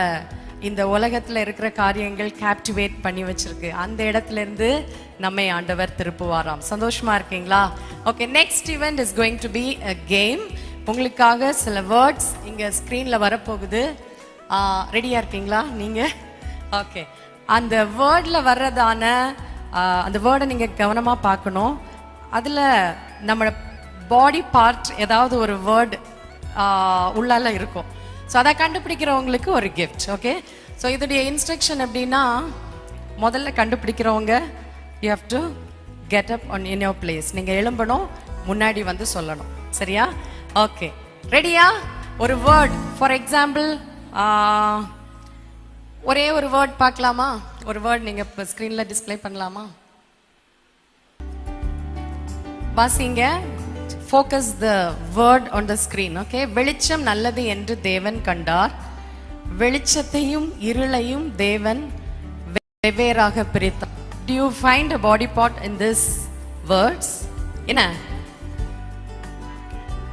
இந்த உலகத்துல இருக்கிற காரியங்கள் கேப்டிவேட் பண்ணி வச்சிருக்கு. அந்த இடத்துல இருந்து நம்மை ஆண்டவர் திருப்புவாராம். சந்தோஷமா இருக்கீங்களா? Okay, next event is going to be a game. உங்களுக்காக சில வேர்ட்ஸ் இங்க ஸ்கிரீன்ல வரப்போகுது. ரெடியா இருக்கீங்களா நீங்க? ஓகே, அந்த வேர்ட்ல வர்றதான அந்த வேர்டை நீங்க கவனமா பார்க்கணும். அதுல நம்ம பாடி பார்ட் ஏதாவது ஒரு வேர்ட் உள்ளால இருக்கும். ஸோ அதை கண்டுபிடிக்கிறவங்களுக்கு ஒரு கிஃப்ட். ஓகே, ஸோ இதோடைய இன்ஸ்ட்ரக்ஷன் எப்படின்னா, முதல்ல கண்டுபிடிக்கிறவங்க you have to get up on in your place. நீங்கள் எழும்பணும், முன்னாடி வந்து சொல்லணும். சரியா? ஓகே, ரெடியா? ஒரு வேர்ட், ஃபார் எக்ஸாம்பிள் ஒரே ஒரு வேர்ட் பார்க்கலாமா? ஒரு வேர்ட் நீங்கள் இப்போ ஸ்க்ரீனில் டிஸ்பிளே பண்ணலாமா? வாசிங்க. Focus the word on the screen. Okay, வெளிச்சம் நல்லது என்று தேவன் கண்டார். வெளிச்சத்தையும் இருளையும் தேவன் வெவ்வேறாக பிரித்தார். Do you find a body part in this words? என்ன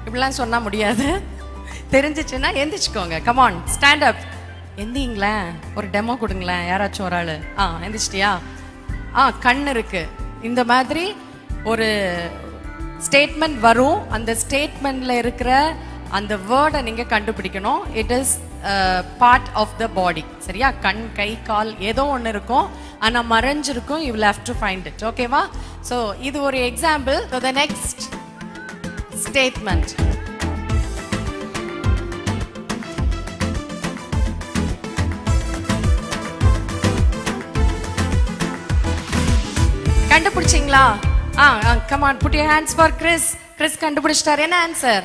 இப்படிலாம் சொன்னா முடியாது. தெரிஞ்சிச்சுன்னா எந்திரிச்சுக்கோங்க. Come on, stand up. எந்திங்களேன், ஒரு டெமோ கொடுங்களேன் யாராச்சும் ஒரு ஆளு. எந்திரிச்சிட்டியா? கண் இருக்கு. இந்த மாதிரி ஒரு ஸ்டேட்மெண்ட் வரும். அந்த ஸ்டேட்மெண்ட்ல இருக்கிற அந்த வேர்டை நீங்க கண்டுபிடிக்கணும். It is part of the body. சரியா? கண், கை, கால் ஏதோ ஒன்று இருக்கும், ஆனா மறைஞ்சிருக்கும். You will have to find it. ஓகேவா? ஸோ இது ஒரு example. So the next statement. கண்டுபிடிச்சிங்களா? come on, put your hands for Chris. Chris கண்டுபிடிச்சிட்டார். என்ன ஆன்சர்?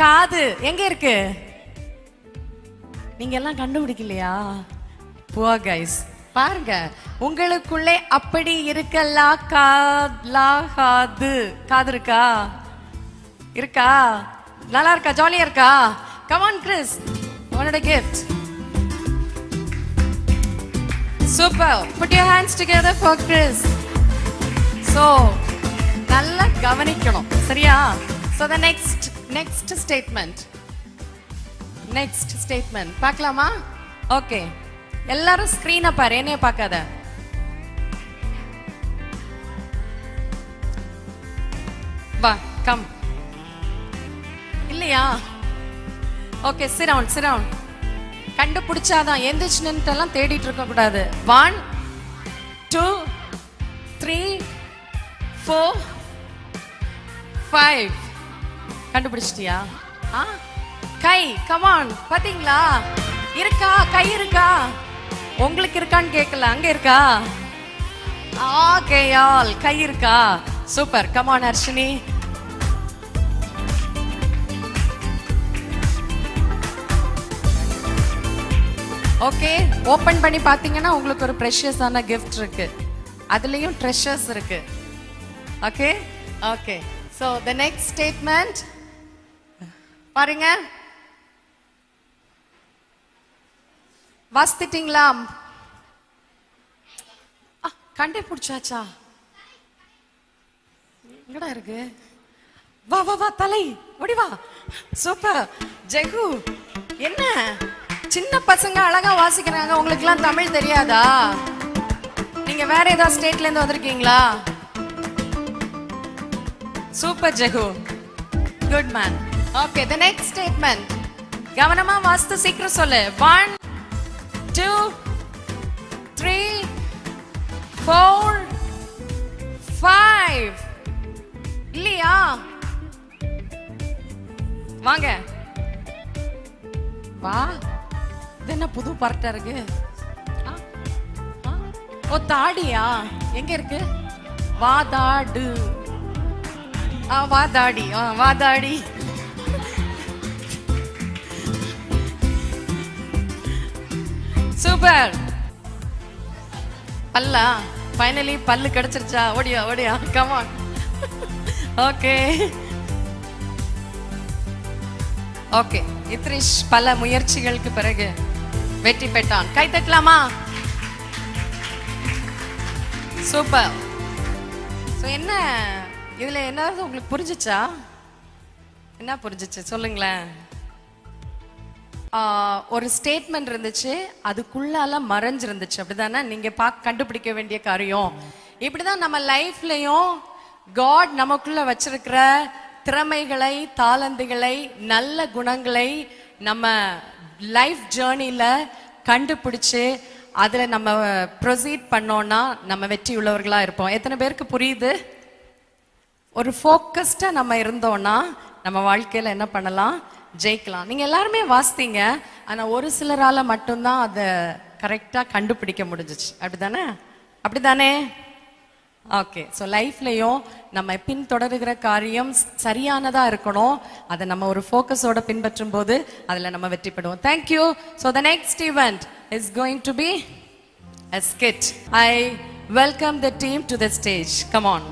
காது. எங்க இருக்கு? நீங்க எல்லாம் கண்டுபிடிக்கலையா? poor guys. பாருங்க, உங்களுக்குள்ளே அப்படி இருக்கலாம். காது இருக்கா? இருக்கா? நல்லா இருக்கா? ஜாலியா இருக்கா? come on Chris, உன்னோட gift. super, put your hands together for Chris. so நல்லா கவனிக்கணும். சரியா? so the next statement பார்க்கலாமா? ஓகே, எல்லாரும் ஸ்கிரீனை பாரு, என்னைய பார்க்காத. வா, கம். இல்லையா? Okay, sit down. கண்டுபிடிச்சாதான் எந்திரிச்சு நின்னுட்டெல்லாம் தேடிட்டு இருக்க கூடாது. 1 2 3 4 5. கண்டுபிடிச்சிட்டியா? கை. கமான், பாத்தீங்களா? இருக்கா? கை இருக்கா? உங்களுக்கு இருக்கான்னு கேட்கல, அங்க இருக்கா? கேயால் கை இருக்கா? Super. Come on Harshini. Okay, open பண்ணி பாத்தீங்கன்னா உங்களுக்கு ஒரு ப்ரெஷியஸான கிஃப்ட் இருக்கு. அதுலயும் ட்ரெஷர்ஸ் இருக்கு. Okay okay, so the next statement பாருங்க. வாசிட்டீங்களா? கண்டே பிடிச்சாச்சா? எங்கடா இருக்கு? வா வா வா, தலை ஓடி வா. சூப்பர் ஜெகு. என்ன சின்ன பசங்க அழகா வாசிக்கிறாங்க, உங்களுக்கு எல்லாம் தமிழ் தெரியாதா? நீங்க வேற ஏதாவது ஸ்டேட்ல இருந்து வந்திருக்கீங்களா? Super ஜெகு, good man. Okay, the next statement. கவனமா வாசித்து சீக்கிரம் சொல்லு. 1 2 3 4 5. இல்லையா? வாங்க வா. இது என்ன புது பரட்டா இருக்கு? ஓ, தாடியா? எங்க இருக்கு? வாதாடு. வாதாடி. வாதாடி. சூப்பர். பல்லா? ஃபைனலி பல்லு கிடைச்சிருச்சா? ஓடியா ஓடியா, கம் ஆன். ஓகே ஓகே, இத்ரிஷ் பல முயற்சிகளுக்கு பிறகு வெற்றி பெற்றான். கை தட்டலாமா? சூப்பர். ஸோ என்ன இதுல என்ன உங்களுக்கு புரிஞ்சிச்சா? என்ன புரிஞ்சிச்சு சொல்லுங்களேன். ஒரு ஸ்டேட்மெண்ட் இருந்துச்சு, அதுக்குள்ளால மறைஞ்சிருந்துச்சு. அப்படிதானே? நீங்க கண்டுபிடிக்க வேண்டிய காரியம் இப்படிதான். நம்ம லைஃப்லயும் காட் நமக்குள்ள வச்சிருக்கிற திறமைகளை, தாளந்துகளை, நல்ல குணங்களை நம்ம லைஃப் ஜேர்னில கண்டுபிடிச்சு அதுல நம்ம ப்ரொசீட் பண்ணோம்னா நம்ம வெற்றி உள்ளவர்களா இருப்போம். எத்தனை பேருக்கு புரியுது? ஒரு ஃபோக்கஸ்டா நம்ம இருந்தோம்னா நம்ம வாழ்க்கையில என்ன பண்ணலாம்? ஜெயிக்கலாம். நீங்க எல்லாருமே வாசித்தீங்க, ஆனா ஒரு சிலரால மட்டும்தான் அதை கரெக்டா கண்டுபிடிக்க முடிஞ்சிச்சு. அப்படிதானே? ஓகே. ஸோ லைஃப்லயும் நம்ம பின்தொடருகிற காரியம் சரியானதா இருக்கணும். அதை நம்ம ஒரு ஃபோக்கஸோட பின்பற்றும் போது அதுல நம்ம வெற்றி பெறுவோம். Thank you. So the next event is going to be a skit. I welcome the team to the stage. Come on.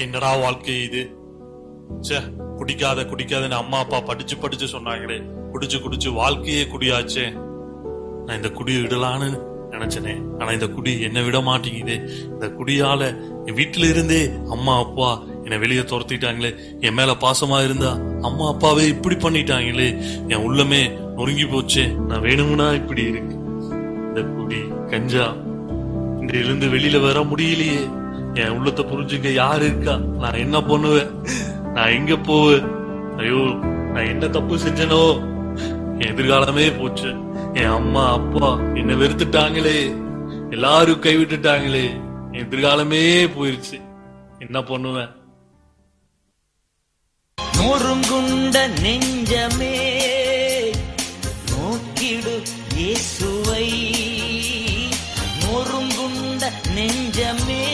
என்னடா வாழ்க்கை இது? குடிக்காதன்னு அம்மா அப்பா படிச்சு சொன்னாங்களே, குடிச்சு வாழ்க்கையே குடியாச்சே. நான் இந்த குடியை விடலான்னு நினைச்சனே, ஆனா இந்த குடி என்னை விட மாட்டேங்குது. இந்த குடியால என் வீட்டுல இருந்தே அம்மா அப்பா என்னை வெளியே துரத்திட்டாங்களே. என் மேல பாசமா இருந்தா அம்மா அப்பாவே இப்படி பண்ணிட்டாங்களே. என் உள்ளமே நொறுங்கி போச்சே. நான் வேணும்னா இப்படி இருக்கு. இந்த குடி கஞ்சா இருந்து வெளியில வர முடியலையே. என் உள்ளத்தை புரிஞ்சுக்க யாரு இருக்கா? நான் என்ன பண்ணுவேன்? நான் எங்க போவேன்? ஐயோ, நான் என்ன தப்பு செஞ்சனோ? என் எதிர்காலமே போச்சு. என் அம்மா அப்பா என்ன வெறுத்துட்டாங்களே, எல்லாரும் கைவிட்டுட்டாங்களே, என் எதிர்காலமே போயிருச்சு. என்ன பண்ணுவேன்? நொறுங்குண்ட நெஞ்சமே நோக்கிடு இயேசுவை. நொறுங்குண்ட நெஞ்சமே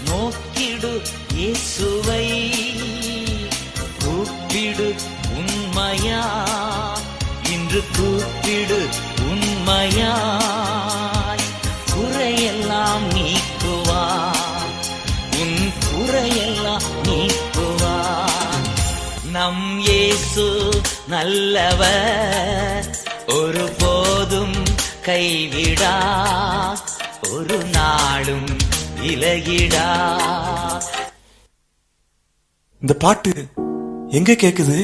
நோக்கிடு இயேசுவை. கூப்பிடு உண்மையா, இன்று கூப்பிடு உண்மையாய். குறையெல்லாம் நீக்குவா, உன் குறையெல்லாம் நீக்குவா. நம் இயேசு நல்லவர், ஒரு போதும் கைவிடா, ஒரு நாளும் விலகிடா. இந்த பாட்டு எங்க கேக்குது?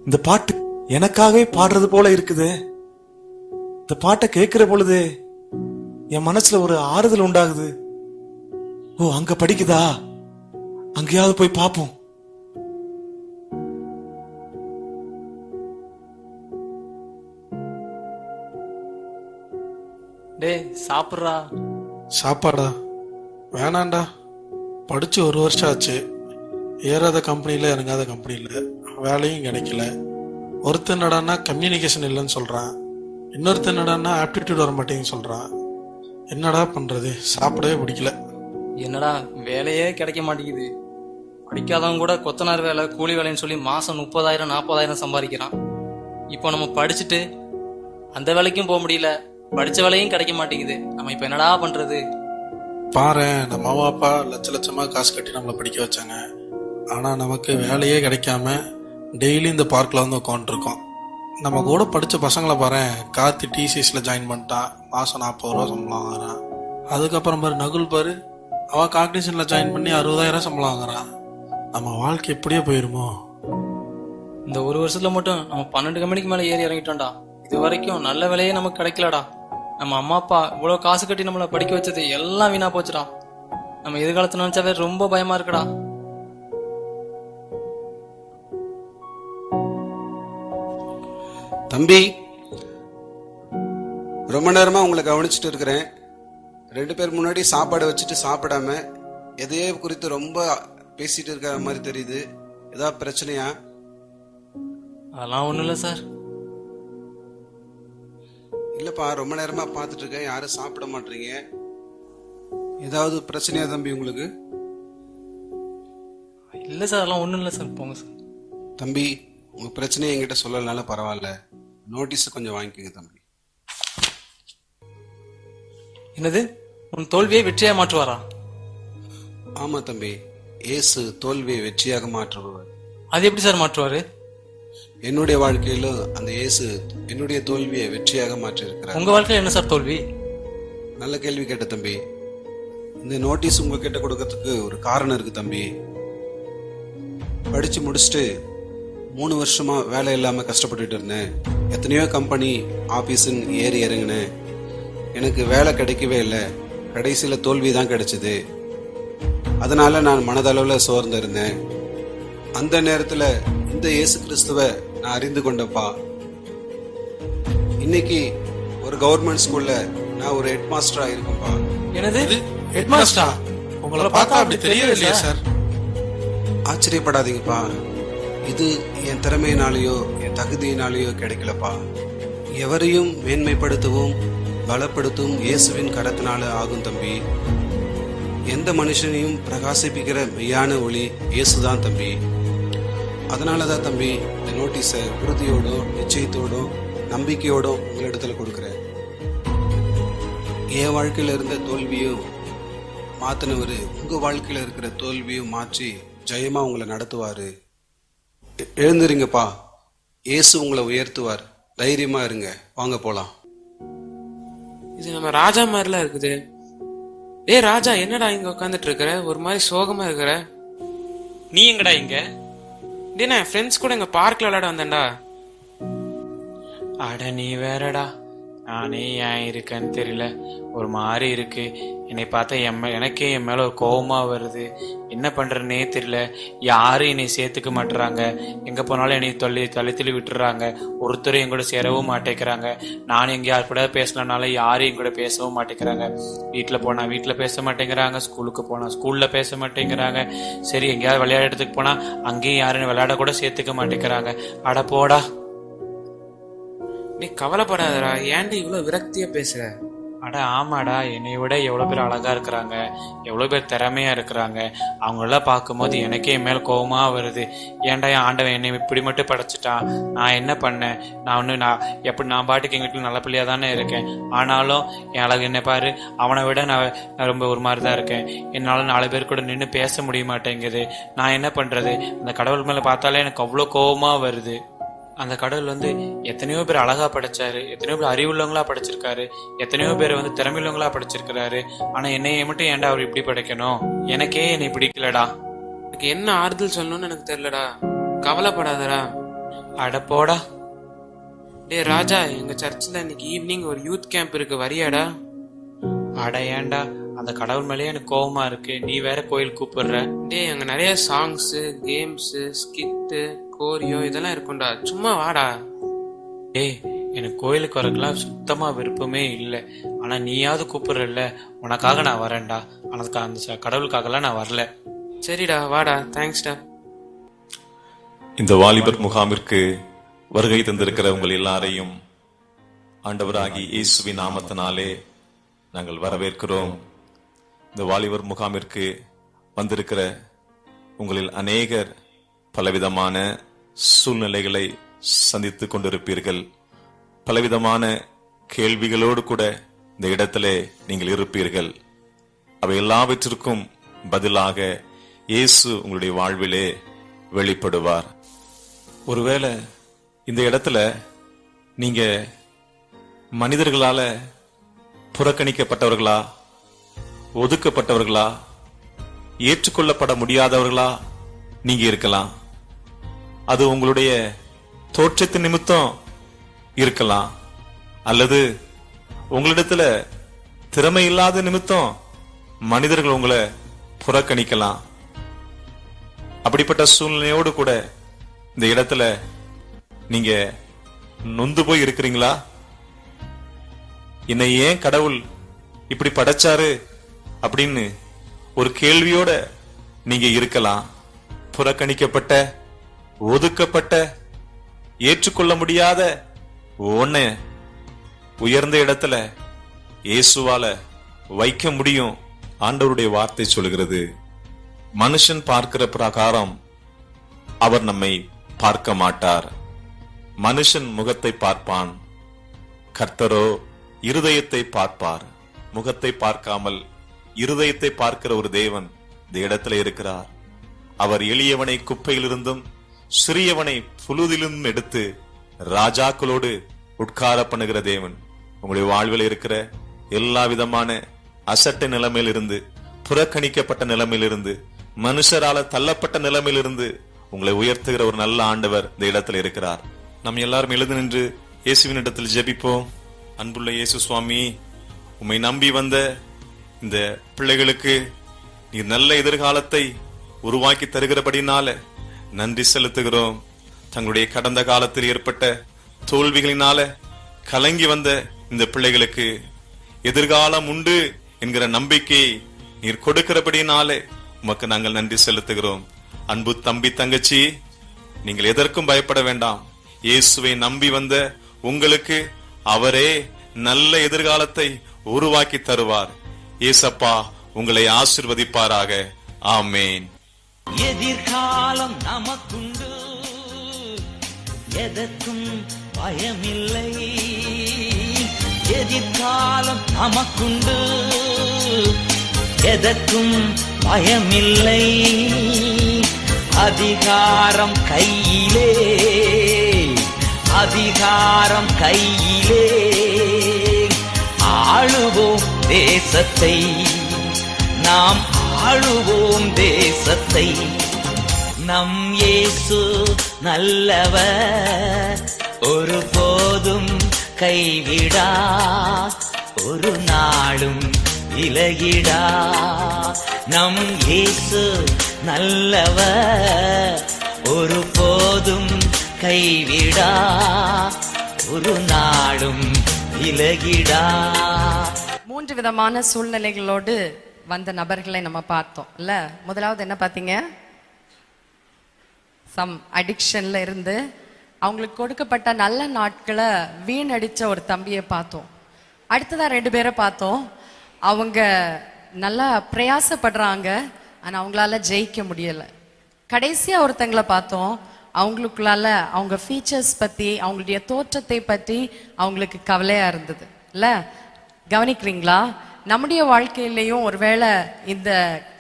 இந்த பாட்டு எனக்காகவே பாடுறது போல இருக்குது. இந்த பாட்டை கேட்கிற பொழுது என் மனசுல ஒரு ஆறுதல் உண்டாகுது. ஓ, அங்க படிக்குதா? அங்கேயாவது போய் பாப்போம். டேய் சாப்பிட்றா. சாப்பாடா? வேணாண்டா. படிச்சு 1 வருஷம் ஆச்சு. ஏறாத கம்பெனியில் இறங்காத கம்பெனியில் வேலையும் கிடைக்கல. ஒருத்தன் என்னடான்னா கம்யூனிகேஷன் இல்லைன்னு சொல்கிறான், இன்னொருத்தன் என்னடான்னா ஆப்டிடியூட் வர மாட்டேங்குன்னு சொல்கிறான். என்னடா பண்ணுறது? சாப்பிடவே பிடிக்கல. என்னடா வேலையே கிடைக்க மாட்டேங்குது. படிக்காதவங்க கூட கொத்தனார் வேலை, கூலி வேலைன்னு சொல்லி மாதம் 30,000 40,000 சம்பாதிக்கிறான். இப்போ நம்ம படிச்சுட்டு அந்த வேலைக்கும் போக முடியல, படித்த வேலையும் கிடைக்க மாட்டேங்குது. நம்ம இப்போ என்னடா பண்ணுறது? பாரு, நம்ம அம்மா அப்பா லட்சமாக காசு கட்டி நம்மளை படிக்க வச்சாங்க. ஆனால் நமக்கு வேலையே கிடைக்காம டெய்லி இந்த பார்க்கில் வந்து உட்காந்துருக்கோம். நம்ம கூட படித்த பசங்களை பாரு, கார்த்தி டிசிஎஸ்ல ஜாயின் பண்ணிட்டான், மாதம் 40 ரூபா சம்பளம் வாங்குறான். அதுக்கப்புறம் பாரு நகுல் பாரு, அவன் காக்னிஷனில் ஜாயின் பண்ணி 60,000 சம்பளம் வாங்குறான். நம்ம வாழ்க்கை எப்படியே போயிருமோ? இந்த 1 வருஷத்துல மட்டும் நம்ம 12 கம்பெனிக்கு மேலே ஏறி இறங்கிட்டோம்டா. இது வரைக்கும் நல்ல வேலையே நமக்கு கிடைக்கலடா. நம்ம அம்மா அப்பா இவ்வளோ காசு கட்டி நம்மளை படிக்க வச்சது எல்லாம் வீணா போச்சுடா. நம்ம எதிர்காலத்தை நினைச்சாவே ரொம்ப பயமா இருக்குடா. தம்பி, ரொம்ப நேரமா உங்களை கவனிச்சுட்டு இருக்கிறேன். 2 பேர் முன்னாடி சாப்பாடு வச்சுட்டு சாப்பிடாம எதையோ குறித்து ரொம்ப பேசிட்டு இருக்கிற மாதிரி தெரியுது. ஏதாவது பிரச்சனையா? அதெல்லாம் ஒண்ணும் இல்லை சார். இல்லப்பா, ரொம்ப நேரமா பார்த்துட்டு இருக்கேன், யாரும் சாப்பிட மாட்டீங்க. ஏதாவது பிரச்சனையா தம்பி உங்களுக்கு? இல்லை சார், அதெல்லாம் ஒன்றும் இல்லை சார். போங்க சார். தம்பி, உங்க பிரச்சனையை என்கிட்ட சொல்லலனால பரவாயில்ல, நோட்டீஸ் கொஞ்சம் வாங்கிக்கோங்க தம்பி. என்னது? உன் தோல்வியை வெற்றியா மாற்றுவாரா? ஆமா தம்பி, இயேசு தோல்வியை வெற்றியாக மாற்றுபவர். அது எப்படி சார் மாற்றுவாரு? என்னுடைய வாழ்க்கையில அந்த இயேசு என்னுடைய தோல்வியை வெற்றியாக மாற்றியிருக்கிறார். உங்க வாழ்க்கையில என்ன சார் தோல்வி? நல்ல கேள்வி கேட்ட தம்பி. இந்த நோட்டீஸ் உங்ககிட்ட கொடுக்கறதுக்கு ஒரு காரணம் இருக்கு தம்பி. படிச்சு முடிச்சுட்டு 3 வருஷமா வேலை இல்லாம கஷ்டப்பட்டுட்டு இருந்தேன். எத்தனையோ கம்பெனி ஆபீஸ்ன்னு ஏறி இறங்கினேன். எனக்கு வேலை கிடைக்கவே இல்லை. கடைசியில தோல்வி தான் கிடைச்சது. அதனால நான் மனதளவில் சோர்ந்து இருந்தேன். அந்த நேரத்துல இந்த இயேசு கிறிஸ்துவை நான் அறிந்து கொண்டப்பா. இன்னைக்கு ஒரு கவர்மெண்ட் ஸ்கூல்ல நான் ஒரு ஹெட் மாஸ்டரா இருக்கேன்பா. என்னது ஹெட் மாஸ்டரா? உங்களை பார்த்தா அப்படி தெரியவே இல்லையா சார்? ஆச்சரியப்படாதீங்கப்பா. இது என் திறமையினாலேயோ என் தகுதியினாலேயோ கிடைக்கலப்பா. எவரையும் மேன்மைப்படுத்தவும் பலப்படுத்தும் இயேசுவின் கரத்தினால ஆகும் தம்பி. எந்த மனுஷனையும் பிரகாசிப்பிக்கிற மெய்யான ஒளி இயேசுதான் தம்பி. அதனாலதான் தம்பி இந்த நோட்டீஸை உறுதியோடும் நிச்சயத்தோடும் நம்பிக்கையோடும் உங்களிடத்துல கொடுக்குறேன். என் வாழ்க்கையில இருந்த தோல்வியும் மாத்தினவரு உங்க வாழ்க்கையில இருக்கிற தோல்வியும் மாற்றி ஜெயமா உங்களை நடத்துவாரு. எழுந்துருங்கப்பா. இயேசு உங்களை உயர்த்துவார். தைரியமா இருங்க. வாங்க போலாம். இது நம்ம ராஜா மாதிரிலாம் இருக்குது. ராஜா, என்னடா இங்க உட்காந்துட்டு இருக்கிற? ஒரு மாதிரி சோகமா இருக்கிற. நீ எங்கடா இங்க? நான் ஃப்ரெண்ட்ஸ் கூட இங்க பார்க்ல விளையாட வந்தேன்டா. அட நீ வேறடா, நானே ஏன் இருக்கேன்னு தெரியல, ஒரு மாதிரி இருக்கு. என்னை பார்த்தா எனக்கே என் மேல ஒரு கோபமா வருது. என்ன பண்றேன்னே தெரியல. யாரும் என்னை சேர்த்துக்க மாட்டுறாங்க. எங்க போனாலும் என்னை தள்ளி விட்டுறாங்க. ஒருத்தரும் என் கூட சேரவும் மாட்டேங்கிறாங்க. நானும் எங்க யார் கூட பேசலனால யாரும் என் கூட பேசவும் மாட்டேங்கிறாங்க. வீட்டுல போனா வீட்டுல பேச மாட்டேங்கிறாங்க. ஸ்கூலுக்கு போனா ஸ்கூல்ல பேச மாட்டேங்கிறாங்க. சரி, எங்கேயாவது விளையாட இடத்துக்கு போனா அங்கேயும் யாரும் விளையாட கூட சேர்த்துக்க மாட்டேங்கிறாங்க. அட போடா. நீ கவலைப்படாதடா, ஏன்டி இவ்வளவு விரக்தியா பேசுற? அட ஆமாடா, என்னை விட எவ்வளவு பேர் அழகா இருக்கிறாங்க, எவ்வளவு பேர் திறமையா இருக்கிறாங்க. அவங்களெல்லாம் பார்க்கும்போது எனக்கே என் மேல கோபமா வருது. ஏன்டா என் ஆண்டவன் என்னை இப்படி மட்டும் படைச்சிட்டான்? நான் என்ன பண்ணேன்? நான் பாட்டுக்கு எங்க வீட்டுல நல்ல பிள்ளையா தானே இருக்கேன். ஆனாலும் என் அழகு என்ன பாரு, அவனை விட நான் ரொம்ப ஒரு மாதிரி தான் இருக்கேன். என்னால 4 பேர் கூட நின்று பேச முடிய மாட்டேங்குது. நான் என்ன பண்றது? அந்த கடவுள் மேல பார்த்தாலே எனக்கு அவ்வளோ கோபமா வருது. அந்த கடவுள் எத்தனையோ பேர் அழகா படைச்சாரு, எத்தனையோ பேர் அறிவுள்ளவங்களா படைச்சிருக்காரு, எத்தனையோ பேர் திறமையுள்ளவங்களா படைச்சிருக்கிறாரு. ஆனா என்னைய மட்டும் ஏன்டா அவர் இப்படி படைக்கணும்? எனக்கே என்னை பிடிக்கலடா. எனக்கு என்ன ஆறுதல் சொல்லணும்னு எனக்கு தெரியலடா. கவலைப்படாதடா. அட போடா. ராஜா, எங்க சர்ச்சில் இன்னைக்கு ஈவினிங் ஒரு யூத் கேம்ப் இருக்கு, வரியாடா? அட ஏன்டா, அந்த கடவுள் மேலேயே எனக்கு கோபமா இருக்கு, நீ வேற கோயில் கூப்பிடுற. அங்க நிறைய சாங்ஸ், கேம்ஸ், ஸ்கிட்டு, கோரியோ இதெல்லாம் இருக்கும்டா, சும்மா வாடா. எனக்கு கோயிலுக்கு வரக்கெல்லாம் சுத்தமா விருப்பமே இல்லை. ஆனா நீயாவது கூப்பிடுறல்ல, உனக்காக நான் வரேன்டா. ஆனா அந்த கடவுளுக்காகலாம் நான் வரல. சரிடா, வாடா. தேங்க்ஸ்டா. இந்த வாலிபர் முகாமிற்கு வருகை தந்திருக்கிற உங்கள் எல்லாரையும் ஆண்டவராகி இயேசுவின் நாமத்தினாலே நாங்கள் வரவேற்கிறோம். இந்த வாலிபர் முகாமிற்கு வந்திருக்கிற உங்களில் அநேகர் பலவிதமான சூழ்நிலைகளை சந்தித்துக் கொண்டிருப்பீர்கள். பலவிதமான கேள்விகளோடு கூட இந்த இடத்திலே நீங்கள் இருப்பீர்கள். அவை எல்லாவற்றிற்கும் பதிலாக இயேசு உங்களுடைய வாழ்விலே வெளிப்படுவார். ஒருவேளை இந்த இடத்துல நீங்க மனிதர்களால புறக்கணிக்கப்பட்டவர்களா, ஒதுக்கப்பட்டவர்களா, ஏற்றுக்கொள்ளப்பட முடியாதவர்களா நீங்க இருக்கலாம். அது உங்களுடைய தோற்றத்தின் நிமித்தம் இருக்கலாம், அல்லது உங்களிடத்துல திறமை இல்லாத நிமித்தம் மனிதர்கள் உங்களை புறக்கணிக்கலாம். அப்படிப்பட்ட சூழ்நிலையோடு கூட இந்த இடத்துல நீங்க நொந்து போய் இருக்கிறீங்களா? என்னை ஏன் கடவுள் இப்படி படைச்சாரு அப்படின்னு ஒரு கேள்வியோட நீங்க இருக்கலாம். புறக்கணிக்கப்பட்ட, ஒதுக்கப்பட்ட, ஏற்றுக்கொள்ள முடியாத உன்னை உயர்ந்த இடத்துல இயேசுவால வைக்க முடியும். ஆண்டவருடைய வார்த்தை சொல்கிறது, மனுஷன் பார்க்கிற பிரகாரம் அவர் நம்மை பார்க்க மாட்டார். மனுஷன் முகத்தை பார்ப்பான், கர்த்தரோ இருதயத்தை பார்ப்பார். முகத்தை பார்க்காமல் இருதயத்தை பார்க்கிற ஒரு தேவன் இந்த இடத்துல இருக்கிறார். அவர் எளியவனை குப்பையிலிருந்தும் சிறியவனை புழுதிலும் எடுத்து ராஜாக்களோடு உட்கார பண்ணுகிற தேவன். உங்களுடைய வாழ்வில் இருக்கிற எல்லா விதமான அசட்ட நிலைமையிலிருந்து, புறக்கணிக்கப்பட்ட நிலைமையிலிருந்து, மனுஷரால தள்ளப்பட்ட நிலைமையிலிருந்து உங்களை உயர்த்துகிற ஒரு நல்ல ஆண்டவர் இந்த இடத்துல இருக்கிறார். நம்ம எல்லாரும் எழுந்து நின்று இயேசுவின் இடத்தில் ஜெபிப்போம். அன்புள்ள இயேசு சுவாமி, உம்மை நம்பி வந்த இந்த பிள்ளைகளுக்கு நீர் நல்ல எதிர்காலத்தை உருவாக்கி தருகிறபடினால நன்றி செலுத்துகிறோம். தங்களுடைய கடந்த காலத்தில் ஏற்பட்ட தோல்விகளினால கலங்கி வந்த இந்த பிள்ளைகளுக்கு எதிர்காலம் உண்டு என்கிற நம்பிக்கையை நீர் கொடுக்கிறபடினாலே உமக்கு நாங்கள் நன்றி செலுத்துகிறோம். அன்பு தம்பி தங்கச்சி, நீங்கள் எதற்கும் பயப்பட வேண்டாம். இயேசுவை நம்பி வந்த உங்களுக்கு அவரே நல்ல எதிர்காலத்தை உருவாக்கி தருவார். ஏசப்பா உங்களை ஆசீர்வதிப்பாராக. ஆமேன். எதிர்காலம் நமக்குண்டு, எதற்கும் பயமில்லை. எதிர்காலம் நமக்குண்டு, எதற்கும் பயமில்லை. அதிகாரம் கையிலே, அதிகாரம் கையிலே. ஆளுவோம் தேசத்தை, நாம் ஆளுவோம் தேசத்தை. நம் இயேசு நல்லவர், ஒருபோதும் கைவிடா, ஒரு நாளும் விலகிடா. நம் இயேசு நல்லவர், ஒருபோதும் கைவிடா, ஒரு நாளும் விலகிடா. 3 விதமான சூழ்நிலைகளோடு வந்த நபர்களை நம்ம பார்த்தோம் இல்ல. முதலாவது என்ன பார்த்தீங்க? சம் அடிக்ஷன்ல இருந்து அவங்களுக்கு கொடுக்கப்பட்ட நல்ல நாட்களை வீணடிச்ச ஒரு தம்பியை பார்த்தோம். அடுத்ததான் 2 பேரை பார்த்தோம். அவங்க நல்லா பிரயாசப்படுறாங்க, ஆனா அவங்களால ஜெயிக்க முடியல. கடைசியா ஒருத்தங்களை பார்த்தோம். அவங்களுக்குள்ளால அவங்க ஃபீச்சர்ஸ் பத்தி, அவங்களுடைய தோற்றத்தை பற்றி அவங்களுக்கு கவலையா இருந்தது இல்ல. கவனிக்கிறீங்களா? நம்முடைய வாழ்க்கையிலையும் ஒருவேளை இந்த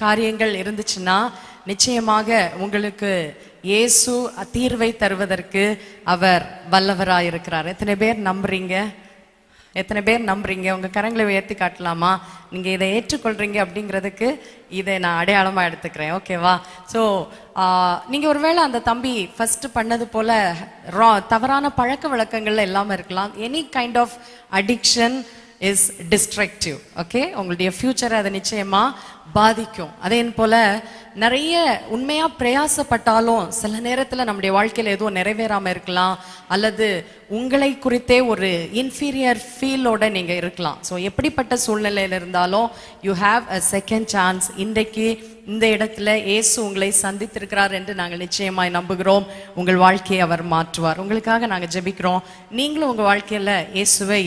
காரியங்கள் இருந்துச்சுன்னா நிச்சயமாக உங்களுக்கு இயேசு தீர்வை தருவதற்கு அவர் வல்லவராயிருக்கிறார். எத்தனை பேர் நம்புறீங்க? எத்தனை பேர் நம்புறீங்க? உங்க கரங்களை உயர்த்தி காட்டலாமா? நீங்க இதை ஏற்றுக்கொள்றீங்க அப்படிங்கிறதுக்கு இதை நான் அடையாளமா எடுத்துக்கிறேன். ஓகேவா? ஸோ நீங்க ஒருவேளை அந்த தம்பி ஃபர்ஸ்ட் பண்ணது போல தவறான பழக்க வழக்கங்கள்ல இல்லாம இருக்கலாம். Any kind of addiction is destructive. Okay, உங்களுடைய ஃபியூச்சரை அதை நிச்சயமா பாதிக்கும். அதே போல நிறைய உண்மையா பிரயாசப்பட்டாலும் சில நேரத்துல நம்முடைய வாழ்க்கையில எதுவும் நிறைவேறாம இருக்கலாம், அல்லது உங்களை குறித்தே ஒரு இன்ஃபீரியர் ஃபீலோட நீங்க இருக்கலாம். ஸோ எப்படிப்பட்ட சூழ்நிலையில இருந்தாலும் you have a second chance. இன்றைக்கு இந்த இடத்துல இயேசு உங்களை சந்தித்திருக்கிறார் என்று நாங்கள் நிச்சயமாய் நம்புகிறோம். உங்கள் வாழ்க்கையை அவர் மாற்றுவார். உங்களுக்காக நாங்கள் ஜெபிக்கிறோம். நீங்களும் உங்க வாழ்க்கையில இயேசுவை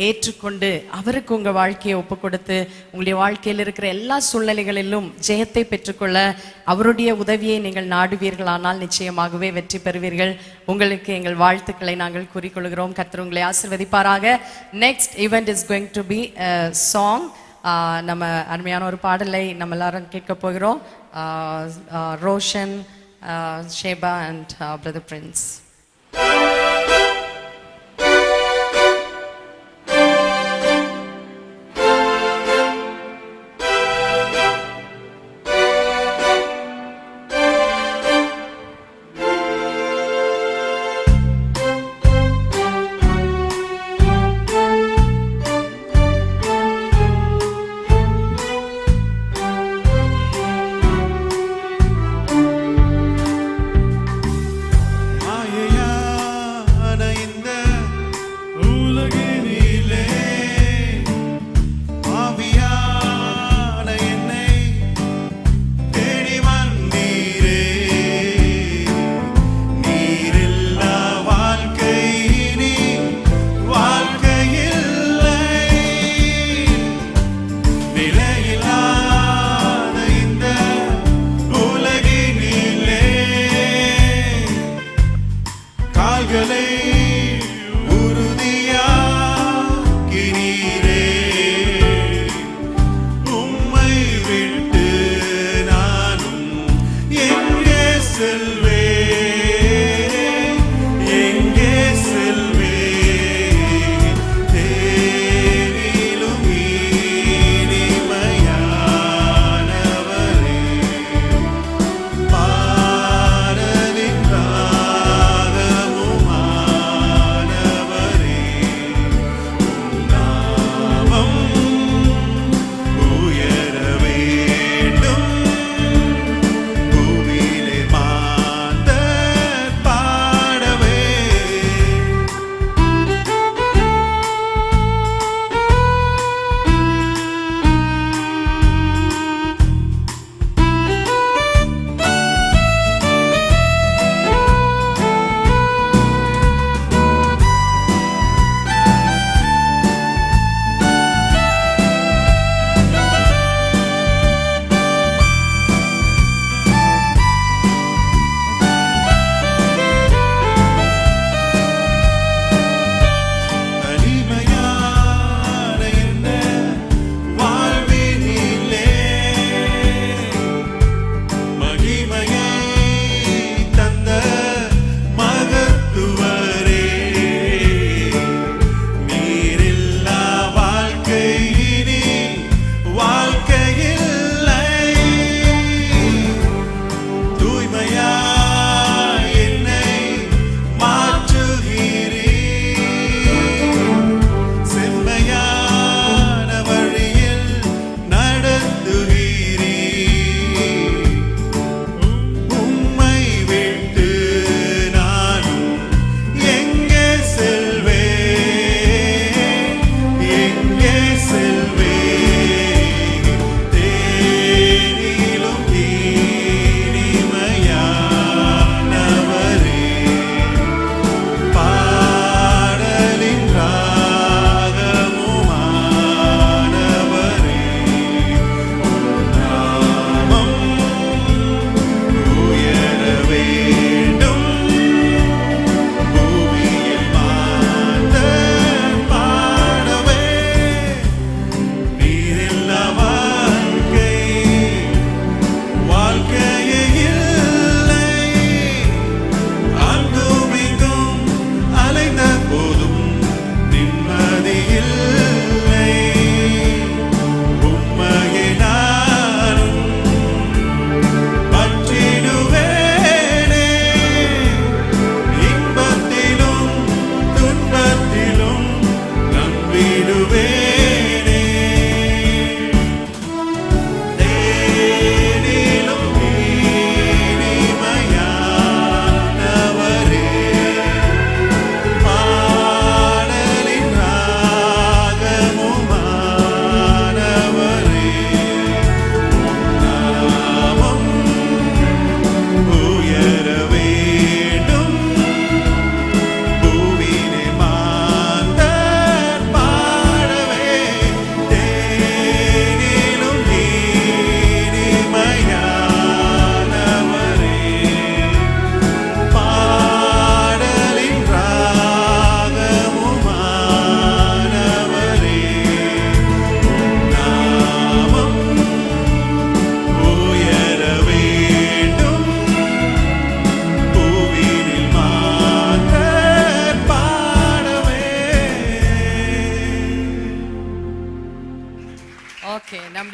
ஏற்றுக்கொண்டு அவருக்கு உங்க வாழ்க்கையை ஒப்பு கொடுத்து உங்களுடைய வாழ்க்கையில் இருக்கிற எல்லா சூழ்நிலைகளிலும் ஜெயத்தை பெற்றுக்கொள்ள அவருடைய உதவியை நீங்கள் நாடுவீர்களானால் நிச்சயமாகவே வெற்றி பெறுவீர்கள். உங்களுக்கு எங்கள் வாழ்த்துக்களை நாங்கள் கூறிக்கொள்கிறோம். கர்த்தர் உங்களை ஆசீர்வதிப்பாராக. Next event is going to be song. நம்ம அருமையான ஒரு பாடலை நம்ம எல்லாரும் கேட்க போகிறோம். Roshan, Sheba and brother Prince. செல்வே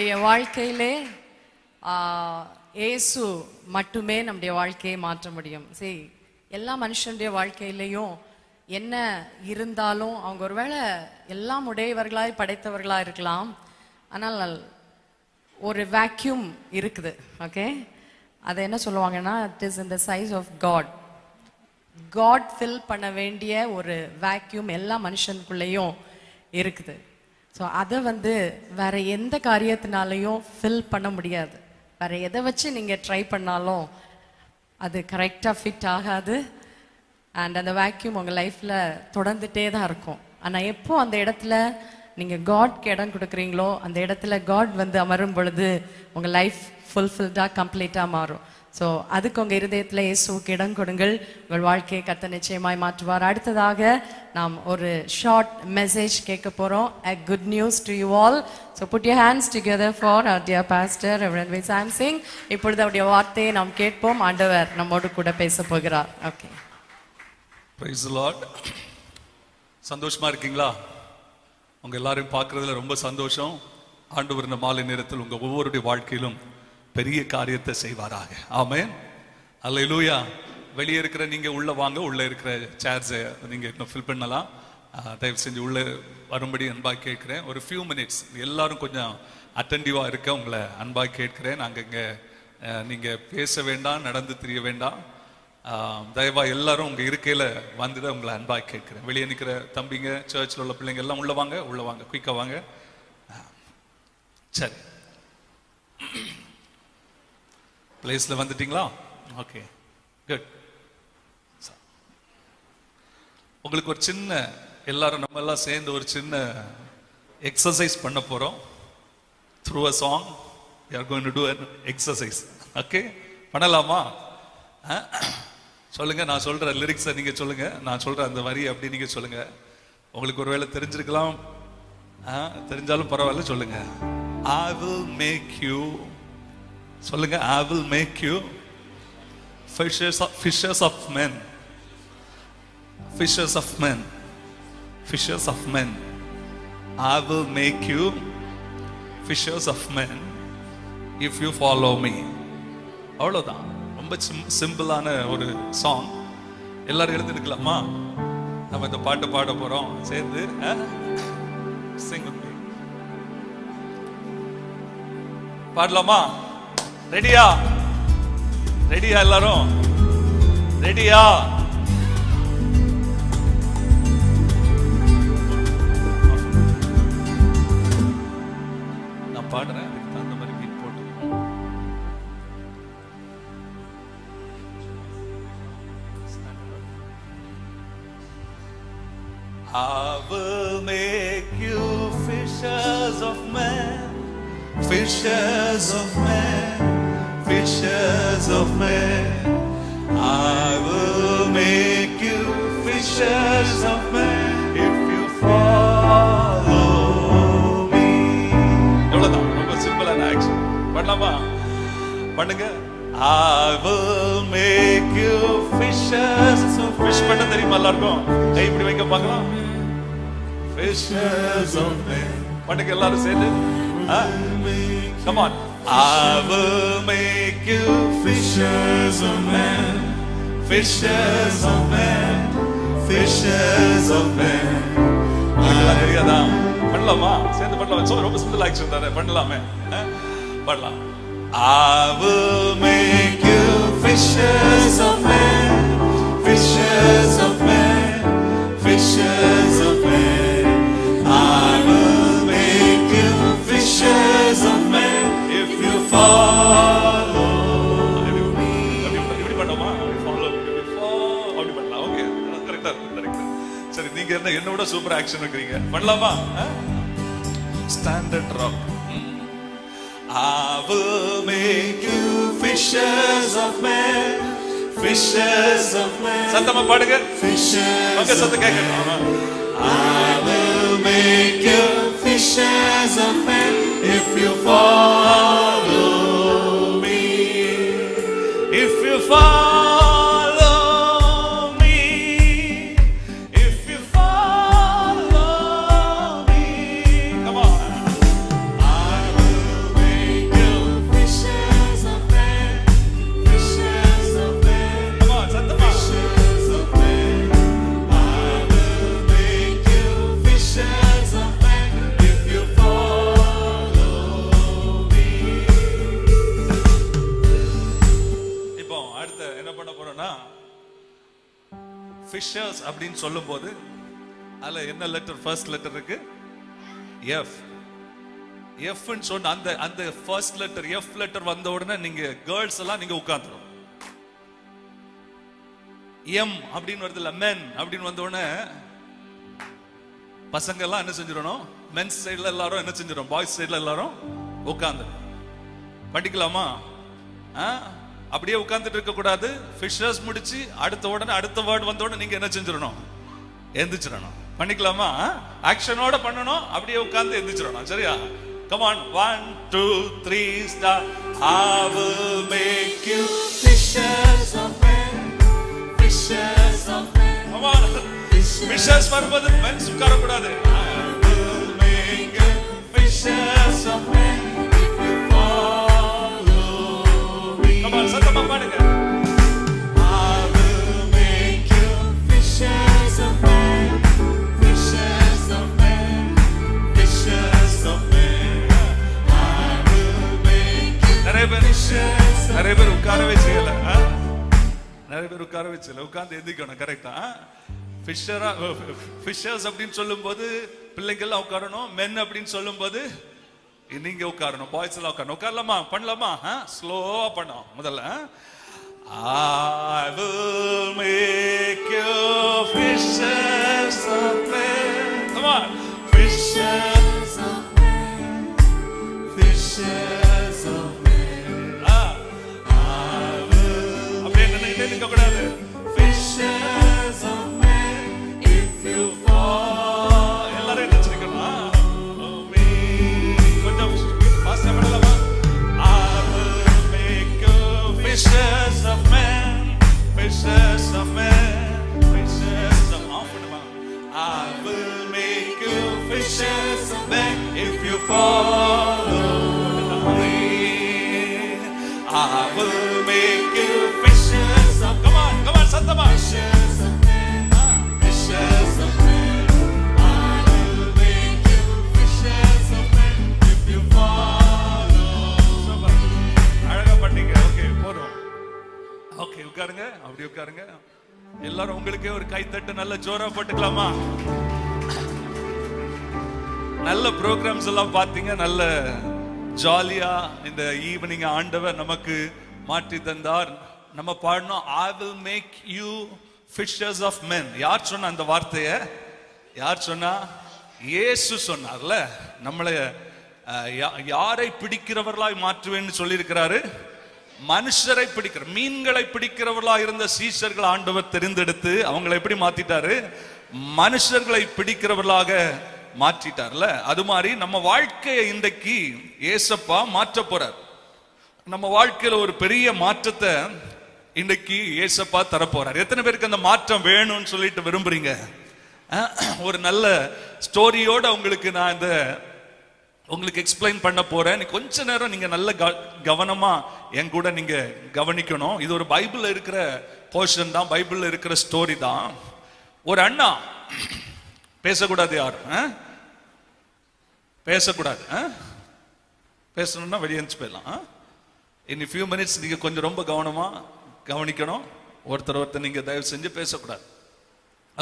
நம்முடைய வாழ்க்கையிலே இயேசு மட்டுமே நம்முடைய வாழ்க்கையை மாற்ற முடியும். சரி, எல்லா மனுஷனுடைய வாழ்க்கையிலையும் என்ன இருந்தாலும் அவங்க ஒருவேளை எல்லாம் உடையவர்களாய் படைத்தவர்களா இருக்கலாம், ஆனால் ஒரு வேக்யூம் இருக்குது. ஓகே, அதை என்ன சொல்லுவாங்கன்னா, it is in the size of God. God fill பண்ண வேண்டிய ஒரு வேக்யூம் எல்லா மனுஷனுக்குள்ளேயும் இருக்குது. ஸோ அதை வேற எந்த காரியத்தினாலையும் ஃபில் பண்ண முடியாது. வேற எதை வச்சு நீங்கள் ட்ரை பண்ணாலும் அது கரெக்டாக ஃபிட் ஆகாது. அண்ட் அந்த வேக்யூம் உங்கள் லைஃப்பில் தொடர்ந்துட்டே தான் இருக்கும். ஆனால் எப்போ அந்த இடத்துல நீங்கள் காட்க்கு இடம் கொடுக்குறீங்களோ, அந்த இடத்துல காட் அமரும் பொழுது உங்கள் லைஃப் ஃபுல்ஃபில்டாக கம்ப்ளீட்டாக மாறும். ஸோ அதுக்கு உங்கள் இருதயத்தில் இயேசுவுக்கு இடம் கொடுங்கள். உங்கள் வாழ்க்கையை கர்த்தர் நிச்சயமாய் மாற்றுவார். அடுத்ததாக நாம் ஒரு ஷார்ட் மெசேஜ் கேட்க போகிறோம். A good news to you all. So put your hands together for our dear pastor Reverend V. Samsing. இப்பொழுது அவருடைய வார்த்தையை நாம் கேட்போம். ஆண்டவர் நம்மோடு கூட பேச போகிறார். Okay, Praise the Lord. சந்தோஷமா இருக்கீங்களா? உங்க எல்லாரையும் பார்க்கறதுல ரொம்ப சந்தோஷம். ஆண்டவர் இந்த மாலை நேரத்தில் உங்க ஒவ்வொருடைய வாழ்க்கையிலும் பெரிய காரியத்தை செய்வாராக. ஆமென். அல்லேலூயா. வெளியே இருக்கிற நீங்க உள்ள வாங்க. உள்ள இருக்கிற சேர்ஸை நீங்க இன்னும் ஃபில் பண்ணலாம். தயவு செஞ்சு உள்ள வரும்படி அன்பாக கேட்கிறேன். ஒரு ஃபியூ மினிட்ஸ் எல்லாரும் கொஞ்சம் அட்டென்டிவா இருக்க உங்களை அன்பாக கேட்கிறேன். நாங்கள் இங்கே நீங்க பேச வேண்டாம், நடந்து தெரிய வேண்டாம். தயவா எல்லாரும் உங்க இருக்கையில வந்துட உங்களை அன்பாக கேட்கிறேன். வெளியே நிற்கிற தம்பிங்க, சர்ச்சில் உள்ள பிள்ளைங்க எல்லாம் உள்ள வாங்க, உள்ள வாங்க, குயிக்கா வாங்க. சரி, பிளேஸ்ல வந்துட்டீங்களா? Okay, good. உங்களுக்கு ஒரு சின்ன, எல்லாரும் நம்ம எல்லாம் சேர்ந்து ஒரு சின்ன எக்ஸசைஸ் பண்ண போறோம். Through a song we are going to do an exercise. Okay, பண்ணலாமா? சொல்லுங்க. நான் சொல்ற லிரிக்ஸை நீங்க சொல்லுங்க. நான் சொல்ற அந்த வரி அப்படி நீங்க சொல்லுங்க. உங்களுக்கு ஒருவேளை தெரிஞ்சிருக்கலாம், தெரிஞ்சாலும் பரவாயில்ல, சொல்லுங்க. I will make you, சொல்லுங்க, I will make you fishers of men. Fishers of men. Fishers of men. I will make you fishers of men if you follow me. அவ்வளவுதான். ரொம்ப சிம்பிளான ஒரு சாங். எல்லாரும் எழுந்திருக்கலாமா? நம்ம இந்த பாட்டு பாட போறோம் சேர்ந்து. Sing with me. பாடலாமா? ரெடியா? ரெடியா? எல்லாரும் ரெடியா? நான் பாடுறேன், அதுக்கு தகுந்த மாதிரி பீட் போட்டு. I will make you fishers of men. Fishers of men, fishers of men. I will make you fishers of men if you follow me. எவ்வளவுதான், ரொம்ப சிம்பிளான ஆக்ஷன். பண்ணலாமா? பண்ணுங்க. I will make you fishers of men. Fish பண்ண தெரியுமா எல்லாருக்கும்? கை இப்படி வைக்க பார்க்கலாம். Fishers of men. பண்ணுங்க எல்லாரும் சேர்ந்து. Come on. I will make you fishers of men. Fishers of men. Fishers of men. பண்ணலாம், தெரியாதா? பண்ணலாமா? சேர்ந்து பண்ணலாம். ரொம்ப சிம்பிள் ஆக்ஷன் தானே, பண்ணலாமே. பண்ணலாம். I will make you fishers of men. Fishers of men. Fishers of men. I will make you fishers of men if you follow me. இப்படி பண்ணோமா? Follow me. அப்படி பண்ணலாம். ஓகே, கரெக்டா இருக்கு, கரெக்டா. சரி, நீங்க என்னோட சூப்பர் ஆக்ஷன் வைக்கிறீங்க. பண்ணலாமா? Standard rock. I will make you fishers of men. Fishers of men. சத்தமா பாடுங்க. Fishers. ஓகே, சத்தம் கேட்கணும். I will make you fishers of men if you follow me. If you follow me. If you follow me. Come on. I will Fisher's அப்படின்னு சொல்லும் போது அதுல என்ன letter? First letter இருக்கு எஃப். எஃப்னு சொன்ன அந்த ஃபர்ஸ்ட் லெட்டர் எஃப் லெட்டர் வந்த உடனே நீங்க கேர்ள்ஸ் எல்லாம் நீங்க உட்கார்ந்துரும். எம் அப்படின்னு வருது இல்ல, மென் அப்படின்னு வந்த உடனே பசங்க எல்லாம் என்ன செஞ்சிடணும்? மென்ஸ் சைடுல எல்லாரும் என்ன செஞ்சிடும்? பாய்ஸ் சைடுல எல்லாரும் உட்கார்ந்து படிக்கலாமா? அப்படியே உட்கார்ந்துட்டு இருக்க கூடாது. ஃபிஷர்ஸ் முடிச்சு அடுத்த உடனே அடுத்த வேர்ட் வந்த உடனே நீங்க என்ன செஞ்சிடணும்? எந்திரிச்சிடணும். பண்ணிக்கலாமா? ஆக்ஷனோட பண்ணணும். அப்படியே உட்கார்ந்து எந்திரிச்சிடணும். சரியா? Come on, 1, 2, 3 start. I will make you fishers of men, fishers of men. Come on, fishers வரும்போது men உட்கார கூடாது. I will make you fishers of men if you follow me. Come on, சத்தமா பாடுங்க. I will make you fishers of men, fishers of men, fishers of men. நிறைய பேர் உட்காரவே செய்யல. நிறைய பேர் உட்காரவே செய்யல. உட்கார்ந்து எந்திக்கணும். கரெக்டா? ஃபிஷர்ஸ் அப்படின்னு சொல்லும் போது பிள்ளைங்க எல்லாம் உட்காரணும். மென் அப்படின்னு சொல்லும் போது நீங்க உட்காரணும். பாய்ஸ் எல்லாம் உட்காரணும். உட்காரலாமா? பண்ணலாமா? ஸ்லோவா பண்ணோம் முதல்ல. I will make you fishers of men. Come on. Fishers of men, fishers of men. Fishers of men, if you fall. எல்லாரும் என்ன சொல்லிக்கணும்? கொஞ்சம் ஃபாஸ்டா பண்ணலாமா? I will make you fishers of men, fishers of men, fishers of men. I will make you fishers of men if you follow me. I will make you fishers of, come on, Santama. Fishers of men, fishers of men. I will make you fishers of men if you follow me. அழகா பண்ணீங்க. Okay, போறோம். Okay, உட்காருங்க. அப்படி உட்காருங்க. எல்லாரும் உங்களுக்கே ஒரு கை தட்டு நல்ல ஜோரா போட்டுக்கலாமா? நல்ல ப்ரோக்ராம்ஸ் எல்லாம் பாத்தீங்க. நல்ல ஜாலியா இந்த ஈவினிங் ஆண்டவர் நமக்கு மாற்றி தந்தார். நம்ம பாடணும், I will make you fishers of men. யார் சொன்ன அந்த வார்த்தைய? யார் சொன்னா? இயேசு சொன்னார்ல. நம்மளை யாரை பிடிக்கிறவர்களாய் மாற்றுவேன்னு சொல்லியிருக்கிறாரு? மனுஷரை பிடிக்கிற, மீன்களை பிடிக்கிறவர்களா இருந்த சீஷர்கள் ஆண்டவர் தெரிந்தெடுத்து அவங்களை எப்படி மாத்திட்டாரு? மனுஷர்களை பிடிக்கிறவர்களாக மாற்றிட்டார்ல. அது மாதிரி நம்ம வாழ்க்கையை இன்றைக்கு ஏசப்பா மாற்ற போறார். நம்ம வாழ்க்கையில ஒரு பெரிய மாற்றத்தை இன்றைக்கு ஏசப்பா தரப்போறார். எத்தனை பேருக்கு அந்த மாற்றம் வேணும்னு சொல்லிட்டு விரும்புறீங்க? ஒரு நல்ல ஸ்டோரியோட உங்களுக்கு எக்ஸ்பிளைன் பண்ண போறேன். கொஞ்ச நேரம் நீங்க நல்ல கவனமா என் கூட நீங்க கவனிக்கணும். இது ஒரு பைபிள்ல இருக்கிற போர்ஷன் தான், பைபிள்ல இருக்கிற ஸ்டோரி தான். ஒரு அண்ணா, பேசக்கூடாது யாரும், பேசக்கூடாது. பேசணும்னா வெளியேந்து போயிடலாம். இன் ஃபியூ மினிட்ஸ் நீங்க கொஞ்சம் ரொம்ப கவனமா கவனிக்கணும். ஒருத்தர் நீங்க தயவு செஞ்சு பேசக்கூடாது.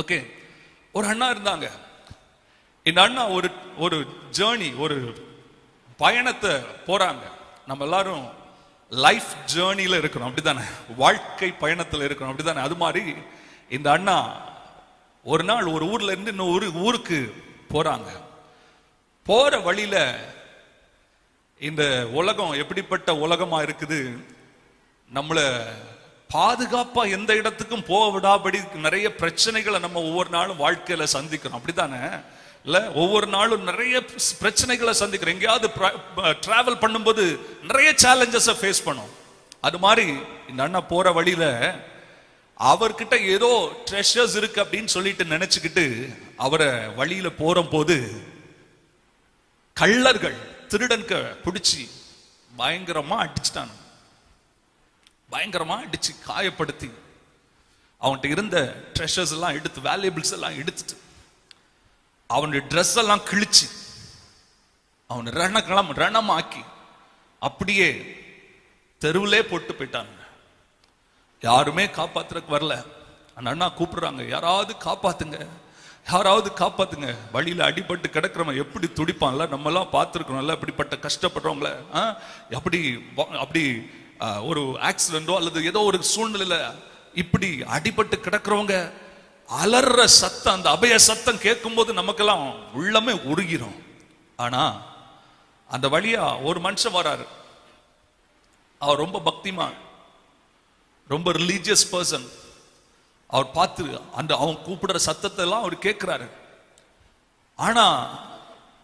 ஓகே. ஒரு அண்ணா இருந்தாங்க. இந்த அண்ணா ஒரு ஜேர்னி, ஒரு பயணத்தை போறாங்க. நம்ம எல்லாரும் லைஃப் ஜேர்னில இருக்கிறோம், அப்படித்தானே? வாழ்க்கை பயணத்தில் இருக்கிறோம், அப்படித்தானே? அது மாதிரி இந்த அண்ணா ஒரு நாள் ஒரு ஊர்ல இருந்து இன்னொரு ஊருக்கு போறாங்க. போற வழியில இந்த உலகம் எப்படிப்பட்ட உலகமா இருக்குது, நம்மள பாதுகாப்பா எந்த இடத்துக்கும் போக விடாபடி நிறைய பிரச்சனைகளை நம்ம ஒவ்வொரு நாளும் வாழ்க்கையில சந்திக்கிறோம், அப்படித்தானே? இல்ல, ஒவ்வொரு நாளும் நிறைய பிரச்சனைகளை சந்திக்கிறோம். எங்கேயாவது டிராவல் பண்ணும்போது நிறைய சேலஞ்சஸை ஃபேஸ் பண்ணோம். அது மாதிரி இந்த அண்ணா போற வழியில அவர்கிட்ட ஏதோ ட்ரெஷர்ஸ் இருக்கு அப்படின்னு சொல்லிட்டு நினைச்சுக்கிட்டு அவரை வழியில போற போது கள்ளர்கள், திருடன்க பிடிச்சி பயங்கரமா அடிச்சுட்டாங்க. பயங்கரமா அடிச்சு காயப்படுத்தி அவன்கிட்ட இருந்த ட்ரெஷர்ஸ் எல்லாம் எடுத்து, வேல்யூபிள்ஸ் எல்லாம் எடுத்துட்டு அவனுடைய ட்ரெஸ் எல்லாம் கிழிச்சு அவன் ரணமாக்கி அப்படியே தெருவிலே போட்டு போயிட்டாங்க. யாருமே காப்பாத்துறதுக்கு வரல. அந்த அண்ணா கூப்பிடுறாங்க, யாராவது காப்பாத்துங்க, யாராவது காப்பாத்துங்க. வழியில அடிபட்டு கிடக்கிறவன் எப்படி துடிப்பான்ல, நம்ம எல்லாம் பார்த்துருக்கணும்ல இப்படிப்பட்ட கஷ்டப்படுறவங்கள. அப்படி ஒரு ஆக்சிடென்டோ அல்லது ஏதோ ஒரு சூழ்நிலையில இப்படி அடிபட்டு கிடக்கிறவங்க அலற சத்தம், அந்த அபய சத்தம் கேட்கும் போது நமக்கெல்லாம் உள்ளமே உருகிறோம். ஆனா அந்த வழியா ஒரு மனுஷன் வராரு. அவர் ரொம்ப பக்திமான், ரொம்ப ரிலீஜியஸ் பர்சன். அவர் பார்த்து அந்த அவன் கூப்பிடுற சத்தத்தை எல்லாம் அவர் கேட்கிறாரு. ஆனா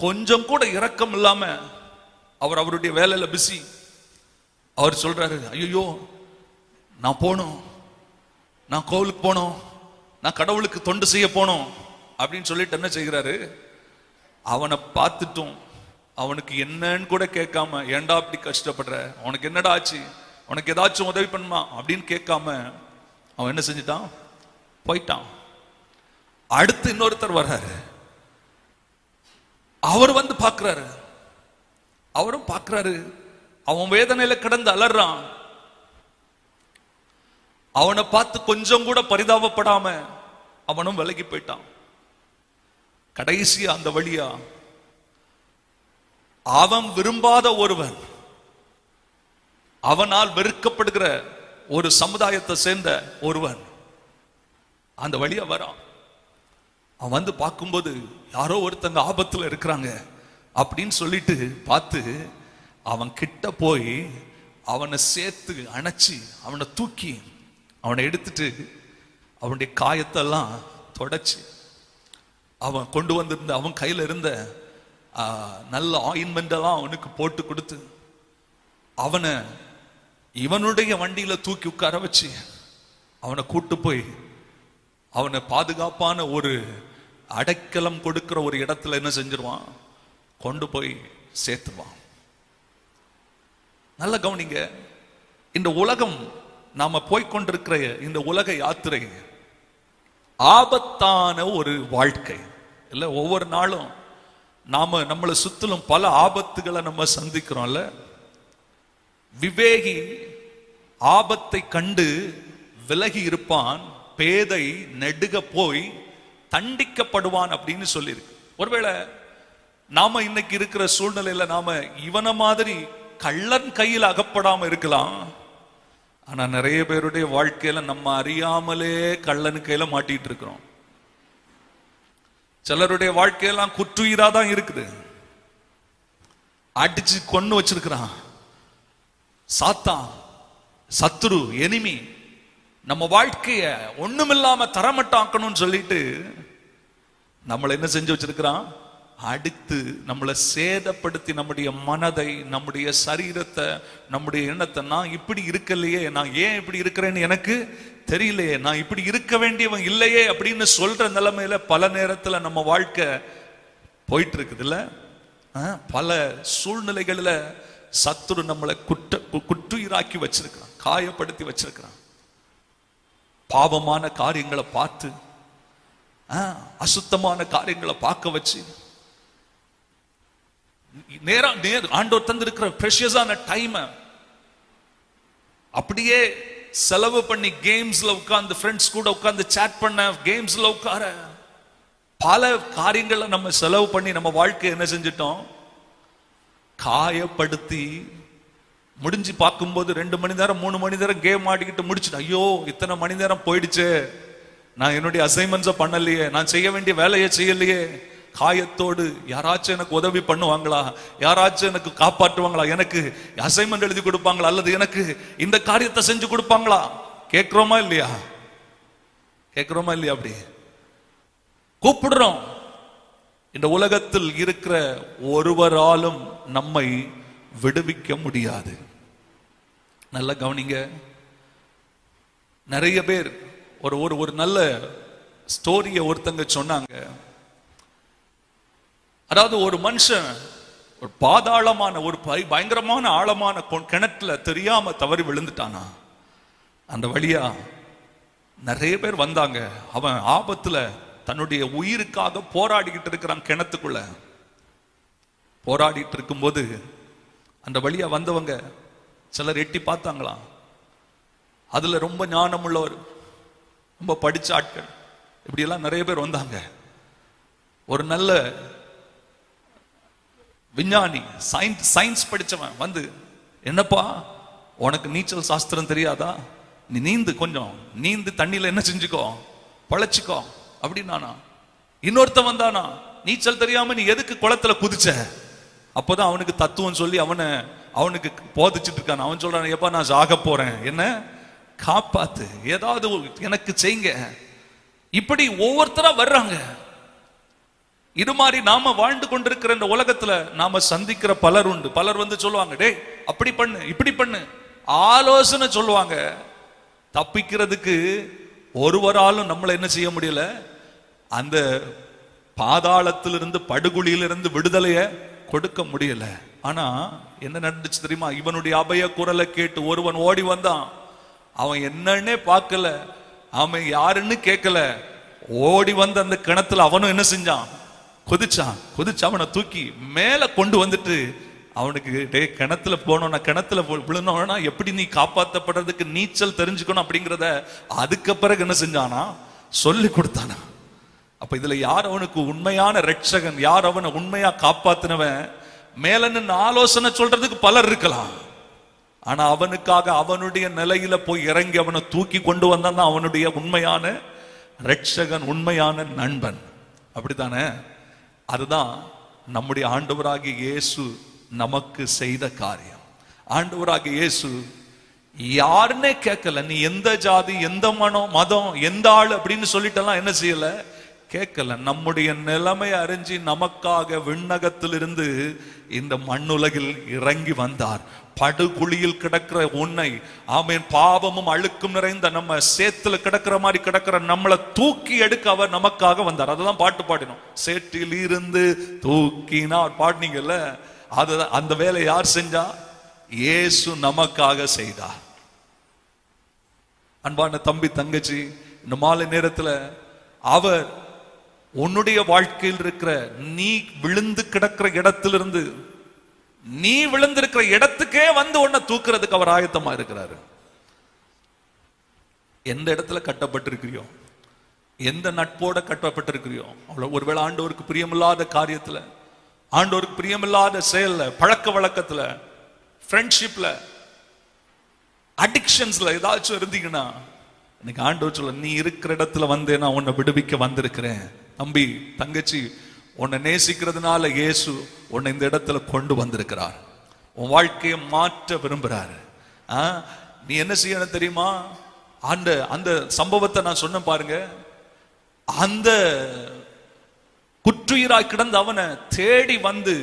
கொஞ்சம் கூட இரக்கம் இல்லாம அவர் அவருடைய வேலையில பிஸி. அவர் சொல்றாரு, ஐயோ நான் போகணும், நான் கோவிலுக்கு போனோம், நான் கடவுளுக்கு தொண்டு செய்ய போனோம் அப்படின்னு சொல்லிட்டு என்ன செய்கிறாரு, அவனை பார்த்துட்டும் அவனுக்கு என்னன்னு கூட கேட்காம, ஏண்டா அப்படி கஷ்டப்படுற, உனக்கு என்னடா ஆச்சு, உனக்கு ஏதாச்சும் உதவி பண்ணுமா அப்படின்னு கேட்காம அவன் என்ன செஞ்சிட்டான், போயிட்டான். அடுத்து இன்னொருத்தர் வர்றாரு. அவர் வந்து பார்க்கிறாரு, அவரும் பார்க்கிறாரு. அவன் வேதனையில கிடந்து அலறான். அவனை பார்த்து கொஞ்சம் கூட பரிதாபப்படாம அவனும் விலகி போயிட்டான். கடைசியா அந்த வழியா அவன் விரும்பாத ஒருவன், அவனால் வெறுக்கப்படுகிற ஒரு சமுதாயத்தை சேர்ந்த ஒருவன் அந்த வழியா வரான். அவன் வந்து பார்க்கும்போது யாரோ ஒருத்தங்க ஆபத்துல இருக்கிறாங்க அப்படின்னு சொல்லிட்டு பார்த்து அவன் கிட்ட போய் அவனை சேர்த்து அணைச்சி அவனை தூக்கி அவனை எடுத்துட்டு அவனுடைய காயத்தெல்லாம் தொடச்சு அவன் கொண்டு வந்திருந்த அவன் கையில இருந்த நல்ல ஆயின்மெண்ட் எல்லாம் அவனுக்கு போட்டு கொடுத்து அவனை இவனுடைய வண்டியில தூக்கி உட்கார வச்சு அவனை கூட்டு போய் அவனை பாதுகாப்பான ஒரு அடைக்கலம் கொடுக்கிற ஒரு இடத்துல என்ன செஞ்சிருவான், கொண்டு போய் சேர்த்துவான். நல்ல கவனிங்க, இந்த உலகம் நாம போய்கொண்டிருக்கிற இந்த உலக யாத்திரை ஆபத்தான ஒரு வாழ்க்கை இல்ல. ஒவ்வொரு நாளும் நாம நம்மளை சுத்திலும் பல ஆபத்துகளை நம்ம சந்திக்கிறோம்ல. விவேகி ஆபத்தை கண்டு விலகி இருப்பான், பேதை நெடுக போய் தண்டிக்கப்படுவான் அப்படின்னு சொல்லியிருக்கு. ஒருவேளை நாம இன்னைக்கு இருக்கிற சூழ்நிலையில நாம இவன மாதிரி கள்ளன் கையில் அகப்படாம இருக்கலாம். ஆனா நிறைய பேருடைய வாழ்க்கையில நம்ம அறியாமலே கள்ளன் கையில மாட்டிட்டு இருக்கிறோம். சிலருடைய வாழ்க்கையெல்லாம் குற்றுயிராதான் இருக்குது, அடிச்சு கொன்னு வச்சிருக்கிறான். சாத்தான், சத்துரு, எனிமி நம்ம வாழ்க்கைய ஒண்ணுமில்லாம தரமட்டாக்கணும்னு சொல்லிட்டு நம்மளை என்ன செஞ்சு வச்சிருக்கிறான், அடித்து நம்மளை சேதப்படுத்தி நம்முடைய மனதை, நம்முடைய சரீரத்தை, நம்முடைய எண்ணத்தை, நான் இப்படி இருக்கலையே, நான் ஏன் இப்படி இருக்கிறேன்னு எனக்கு தெரியலையே, நான் இப்படி இருக்க வேண்டியவன் இல்லையே அப்படின்னு சொல்ற நிலைமையில பல நேரத்துல நம்ம வாழ்க்கை போயிட்டு இருக்குது இல்ல. பல சூழ்நிலைகளில சத்துரு நம்மளை குற்றுயிராக்கி வச்சிருக்கிறான், காயப்படுத்தி வச்சிருக்கிறான். பாவமான காரியங்களை பார்த்து, அசுத்தமான காரியங்களை பார்க்க வச்சு, ஆண்டவர் தந்திருக்கிற பிரஷியஸான டைம் அப்படியே செலவு பண்ணி கேம்ஸ்ல உட்கார்ந்து, ஃப்ரெண்ட்ஸ் கூட உட்கார்ந்து சாட் பண்ண, கேம்ஸ்ல உட்கார, பல காரியங்களை நம்ம செலவு பண்ணி நம்ம வாழ்க்கையை என்ன செஞ்சிட்டோம், காயப்படுத்தி முடிஞ்சு பார்க்கும்போது 2 மணி நேரம் 3 மணி நேரம் கேம் ஆடிக்கிட்டு முடிச்சுட்டு, ஐயோ இத்தனை மணி நேரம் போயிடுச்சு, நான் என்னுடைய அசைன்மெண்ட்ஸை பண்ணலையே, நான் செய்ய வேண்டிய வேலையை செய்யலையே. காயத்தோடு யாராச்சும் எனக்கு உதவி பண்ணுவாங்களா, யாராச்சும் எனக்கு காப்பாற்றுவாங்களா, எனக்கு அசைன்மெண்ட் எழுதி கொடுப்பாங்களா, அல்லது எனக்கு இந்த காரியத்தை செஞ்சு கொடுப்பாங்களா? கேட்கிறோமா இல்லையா? கேட்கிறோமா இல்லையா? அப்படி கூப்பிடுறோம். இந்த உலகத்தில் இருக்கிற ஒருவராலும் நம்மை விடுவிக்க முடியாது. நல்ல கவனிங்க, நிறைய பேர் ஒரு நல்ல ஸ்டோரியை ஒருத்தங்க சொன்னாங்க. அதாவது ஒரு மனுஷன் ஒரு பாதாளமான, ஒரு பயங்கரமான ஆழமான கிணற்றுல தெரியாம தவறி விழுந்துட்டானா. அந்த வழியா நிறைய பேர் வந்தாங்க. அவன் ஆபத்துல தன்னுடைய உயிருக்காக போராடிக்கிட்டு இருக்கிறான். கிணத்துக்குள்ள போராடிட்டு இருக்கும்போது அந்த வழியா வந்தவங்க சிலர் எட்டி பார்த்தாங்களாம். அதுல ரொம்ப ஞானம் உள்ளவர், ரொம்ப படிச்ச ஆட்கள் இப்படியெல்லாம் நிறைய பேர் வந்தாங்க. ஒரு நல்ல விஞ்ஞானி, சயின்ஸ் படிச்சவன் வந்து, என்னப்பா உனக்கு நீச்சல் சாஸ்திரம் தெரியாதா? நீ கொஞ்சம் நீந்து தண்ணியில என்ன செஞ்சுக்கோ, பழச்சிக்கோ அப்படின்னானா. இன்னொருத்த வந்தானா, நீச்சல் தெரியாம நீ எதுக்கு குளத்துல குதிச்ச? அப்போதான் அவனுக்கு தத்துவம் சொல்லி அவனுக்கு போதிச்சுட்டு இருக்கான். அவன் சொல்றான், எப்பா நான் சாக போறேன், என்ன காப்பாத்து, ஏதாவது எனக்கு செய்யுங்க. இப்படி ஒவ்வொருத்தரா வர்றாங்க. இது மாதிரி நாம வாழ்ந்து கொண்டிருக்கிற இந்த உலகத்துல நாம சந்திக்கிற பலர் உண்டு. பலர் வந்து சொல்லுவாங்க, டேய் அப்படி பண்ணு இப்படி பண்ணு, ஆலோசனை சொல்லுவாங்க. தப்பிக்கிறதுக்கு ஒருவராலும் நம்மளை என்ன செய்ய முடியல, அந்த பாதாளத்திலிருந்து படுகுழியிலிருந்து விடுதலைய கொடுக்க முடியல. ஆனா என்ன நடந்துச்சு தெரியுமா? இவனுடைய அபய குரலை கேட்டு ஒருவன் ஓடி வந்தான். அவன் என்னன்னே பார்க்கல, அவன் யாருன்னு கேட்கல, ஓடி வந்து அந்த கிணத்துல அவனும் என்ன செஞ்சான், குதிச்சு அவனை தூக்கி மேல கொண்டு வந்துட்டு அவனுக்கு, டே கிணத்துல போனோம்னா, கிணத்துல விழுந்தோம்னா எப்படி நீ காப்பாற்றப்படுறதுக்கு நீச்சல் தெரிஞ்சுக்கணும் அப்படிங்கிறத அதுக்கு பிறகு என்ன செஞ்சானா, சொல்லி கொடுத்தானா. அப்ப இதுல யார் அவனுக்கு உண்மையான ரட்சகன், யார் அவனை உண்மையா காப்பாத்தினவன்? மேல நின்று ஆலோசனை சொல்றதுக்கு பலர் இருக்கலாம். ஆனா அவனுக்காக அவனுடைய நிலையில போய் இறங்கி அவனை தூக்கி கொண்டு வந்தான் அவனுடைய உண்மையான ரட்சகன், உண்மையான நண்பன். அப்படித்தானே? அதுதான் நம்முடைய ஆண்டவராகிய இயேசு நமக்கு செய்த காரியம். ஆண்டவராகிய இயேசு யாருன்னே கேட்கல. நீ எந்த ஜாதி, எந்த மதம், எந்த ஆள் அப்படின்னு சொல்லிட்டெல்லாம் என்ன செய்யல, கேட்கல. நம்முடைய நிலைமை அறிஞ்சு நமக்காக விண்ணகத்திலிருந்து இந்த மண்ணுலகில் இறங்கி வந்தார். படுகுழியில் கிடக்கிற உன்னை, ஆமேன், பாவமும் அழுக்கும் நிறைந்த நம்ம சேத்துல கிடக்கிற மாதிரி கிடக்கிற நம்மளை தூக்கி எடுக்க அவர் நமக்காக வந்தார். அதெல்லாம் பாட்டு பாடினோம், சேற்றில் இருந்து தூக்கினார் பாடினீங்கல்ல. அந்த வேலை யார் செஞ்சா? இயேசு நமக்காக செய்தார். அன்பான தம்பி தங்கச்சி, இந்த மாலை நேரத்துல அவர் உன்னுடைய வாழ்க்கையில் இருக்கிற நீ விழுந்து கிடக்கிற இடத்திலிருந்து, நீ விழுந்திருக்கிற இடத்துக்கே வந்து உன்னை தூக்குறதுக்கு அவர் ஆயத்தமா இருக்கிறாரு. எந்த இடத்துல கட்டப்பட்டிருக்கிறியோ, எந்த நட்போட கட்டப்பட்டிருக்கிறியோ, அவ்வளவு ஒருவேளை ஆண்டவருக்கு பிரியமில்லாத காரியத்துல, ஆண்டவருக்கு பிரியமில்லாத செயல்ல, பழக்க வழக்கத்துல, ஃப்ரெண்ட்ஷிப்ல, அடிக்ஷன்ஸ்ல ஏதாச்சும் இருந்தீங்கன்னா, இன்னைக்கு ஆண்டவர் சொல்ல, நீ இருக்கிற இடத்துல வந்து நான் உன்னை விடுவிக்க வந்திருக்கிறேன். தம்பி தங்கச்சி, உன்னை நேசிக்கிறதுனால இயேசு உன்னை இந்த இடத்துல கொண்டு வந்திருக்கிறார். உன் வாழ்க்கையை மாற்ற விரும்புறாரு. நீ என்ன செய்யணும் தெரியுமா? அந்த சம்பவத்தை நான் சொன்ன பாருங்க. அந்த குற்றுயிராய் கிடந்து அவனை தேடி வந்து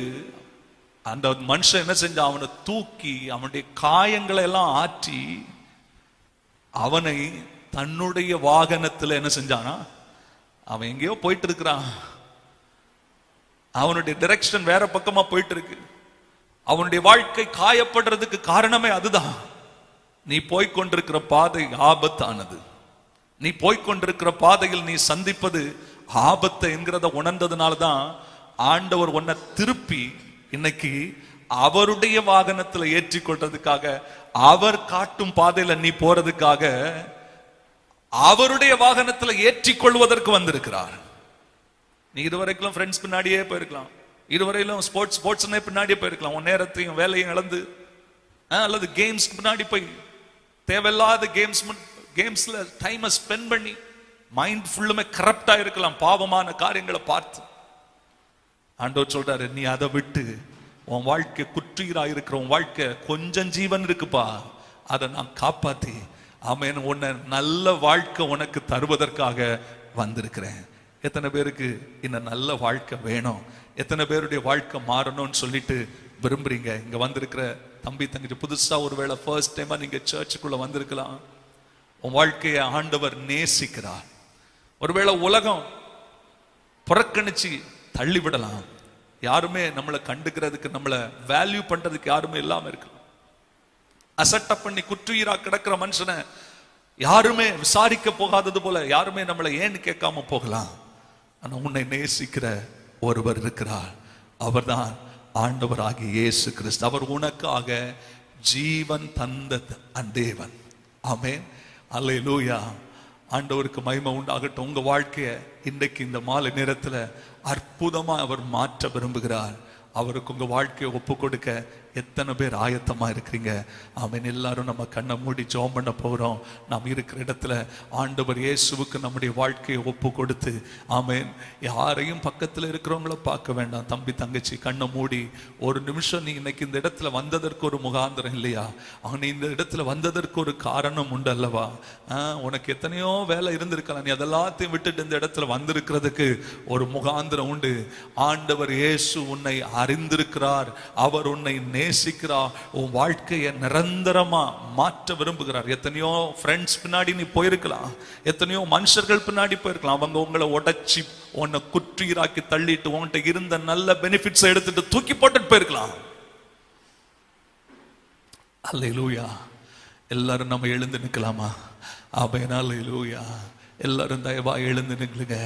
அந்த மனுஷன் என்ன செஞ்சான், அவனை தூக்கி அவனுடைய காயங்களை எல்லாம் ஆற்றி அவனை தன்னுடைய வாகனத்துல என்ன செஞ்சானா, அவன் எங்கேயோ போயிட்டு இருக்கிறான், அவனுடைய டைரக்ஷன் வேற பக்கமா போயிட்டு இருக்கு. அவனுடைய வாழ்க்கை காயப்படுறதுக்கு காரணமே அதுதான். நீ போய்கொண்டிருக்கிற பாதை ஆபத்தானது. நீ போய்கொண்டிருக்கிற பாதையில் நீ சந்திப்பது ஆபத்தை என்கிறத உணர்ந்ததுனாலதான் ஆண்டவர் உன்னை திருப்பி இன்னைக்கு அவருடைய வாகனத்துல ஏற்றி கொள்றதுக்காக, அவர் காட்டும் பாதையில நீ போறதுக்காக அவருடைய வாகனத்துல ஏற்றி கொள்வதற்கு வந்திருக்கிறார். நீ இதுவரைக்கும் ஃப்ரெண்ட்ஸ் பின்னாடியே போயிருக்கலாம், இதுவரையிலும் ஸ்போர்ட்ஸ் பின்னாடியே போயிருக்கலாம், உன் நேரத்தையும் வேலையும் இழந்து, அல்லது கேம்ஸ் பின்னாடி போய் தேவையில்லாத கேம்ஸ்ல டைமை ஸ்பெண்ட் பண்ணி மைண்ட் ஃபுல்லுமே கரப்டா இருக்கலாம், பாவமான காரியங்களை பார்த்து. ஆண்டவர் சொல்றாரு, நீ அதை விட்டு உன் வாழ்க்கை குற்றீரா இருக்கிற உன் வாழ்க்கை கொஞ்சம் ஜீவன் இருக்குப்பா, அதை நான் காப்பாத்தி ஆமென் உன்னை நல்ல வாழ்க்கை உனக்கு தருவதற்காக வந்திருக்கிறேன். எத்தனை பேருக்கு இந்த நல்ல வாழ்க்கை வேணும்? எத்தனை பேருடைய வாழ்க்கை மாறணும்னு சொல்லிட்டு விரும்புறீங்க? இங்க வந்திருக்கிற தம்பி தங்கச்சி, புதுசா ஒருவேளை ஃபர்ஸ்ட் டைமா நீங்க சர்ச்சுக்குள்ள வந்திருக்கலாம். உன் வாழ்க்கையை ஆண்டவர் நேசிக்கிறார். ஒருவேளை உலகம் புறக்கணிச்சு தள்ளி விடலாம், யாருமே நம்மளை கண்டுக்கிறதுக்கு, நம்மளை வேல்யூ பண்றதுக்கு யாருமே இல்லாம இருக்கலாம். அசட்ட பண்ணி குற்றுயிரா கிடக்கிற மனுஷனை யாருமே விசாரிக்க போகாதது போல யாருமே நம்மளை ஏன்னு கேட்காம போகலாம். ஆனா உன்னை நேசிக்கிற ஒருவர் இருக்கிறார், அவர்தான் ஆண்டவராகிய இயேசு கிறிஸ்து. அவர் உனக்காக ஜீவன் தந்த தேவன். ஆமென், அல்லேலூயா. ஆண்டவருக்கு மகிமை உண்டாகட்டும். உங்க வாழ்க்கைய இன்றைக்கு இந்த மாலை நேரத்துல அற்புதமா அவர் மாற்ற விரும்புகிறார். அவருக்கு உங்க வாழ்க்கையை ஒப்பு கொடுக்க எத்தனை பேர் ஆயத்தமா இருக்கிறீங்க? ஆமென். எல்லாரும் நம்ம கண்ணை மூடி ஜெபம் பண்ண போறோம். நாம் இருக்கிற இடத்துல ஆண்டவர் இயேசுவுக்கு நம்முடைய வாழ்க்கையை ஒப்பு கொடுத்து, ஆமென். யாரையும் பக்கத்துல இருக்கிறவங்கள பார்க்க வேண்டாம். தம்பி தங்கச்சி கண்ணை மூடி ஒரு நிமிஷம், நீ இன்னைக்கு இந்த இடத்துல வந்ததற்கு ஒரு முகாந்திரம் இல்லையா? நீ இந்த இடத்துல வந்ததற்கு ஒரு காரணம் உண்டு அல்லவா? உனக்கு எத்தனையோ வேலை இருந்திருக்கலாம், நீ அதெல்லாத்தையும் விட்டுட்டு இந்த இடத்துல வந்திருக்கிறதுக்கு ஒரு முகாந்திரம் உண்டு. ஆண்டவர் இயேசு உன்னை அறிந்திருக்கிறார். அவர் உன்னை நேசிக்கிறார். உன் வாழ்க்கையை நிரந்தரமா மாற்ற விரும்புகிறார். எத்தனையோ ஃப்ரெண்ட்ஸ் பின்னாடி நீ போயிருக்கலாம், எத்தனையோ மனுஷர்கள் பின்னாடி போயிருக்கலாம். அவங்க உங்களை உடைச்சி உன்னை குற்றீராக்கி தள்ளிட்டு உன்கிட்ட இருந்த நல்ல பெனிஃபிட்ஸ் எடுத்துட்டு தூக்கி போட்டுட்டு போயிருக்கலாம். அல்லேலூயா. எல்லாரும் நம்ம எழுந்து நிற்கலாமா? ஆமென். அல்லேலூயா. எல்லாரும் தயவா எழுந்து நிற்கலுங்க.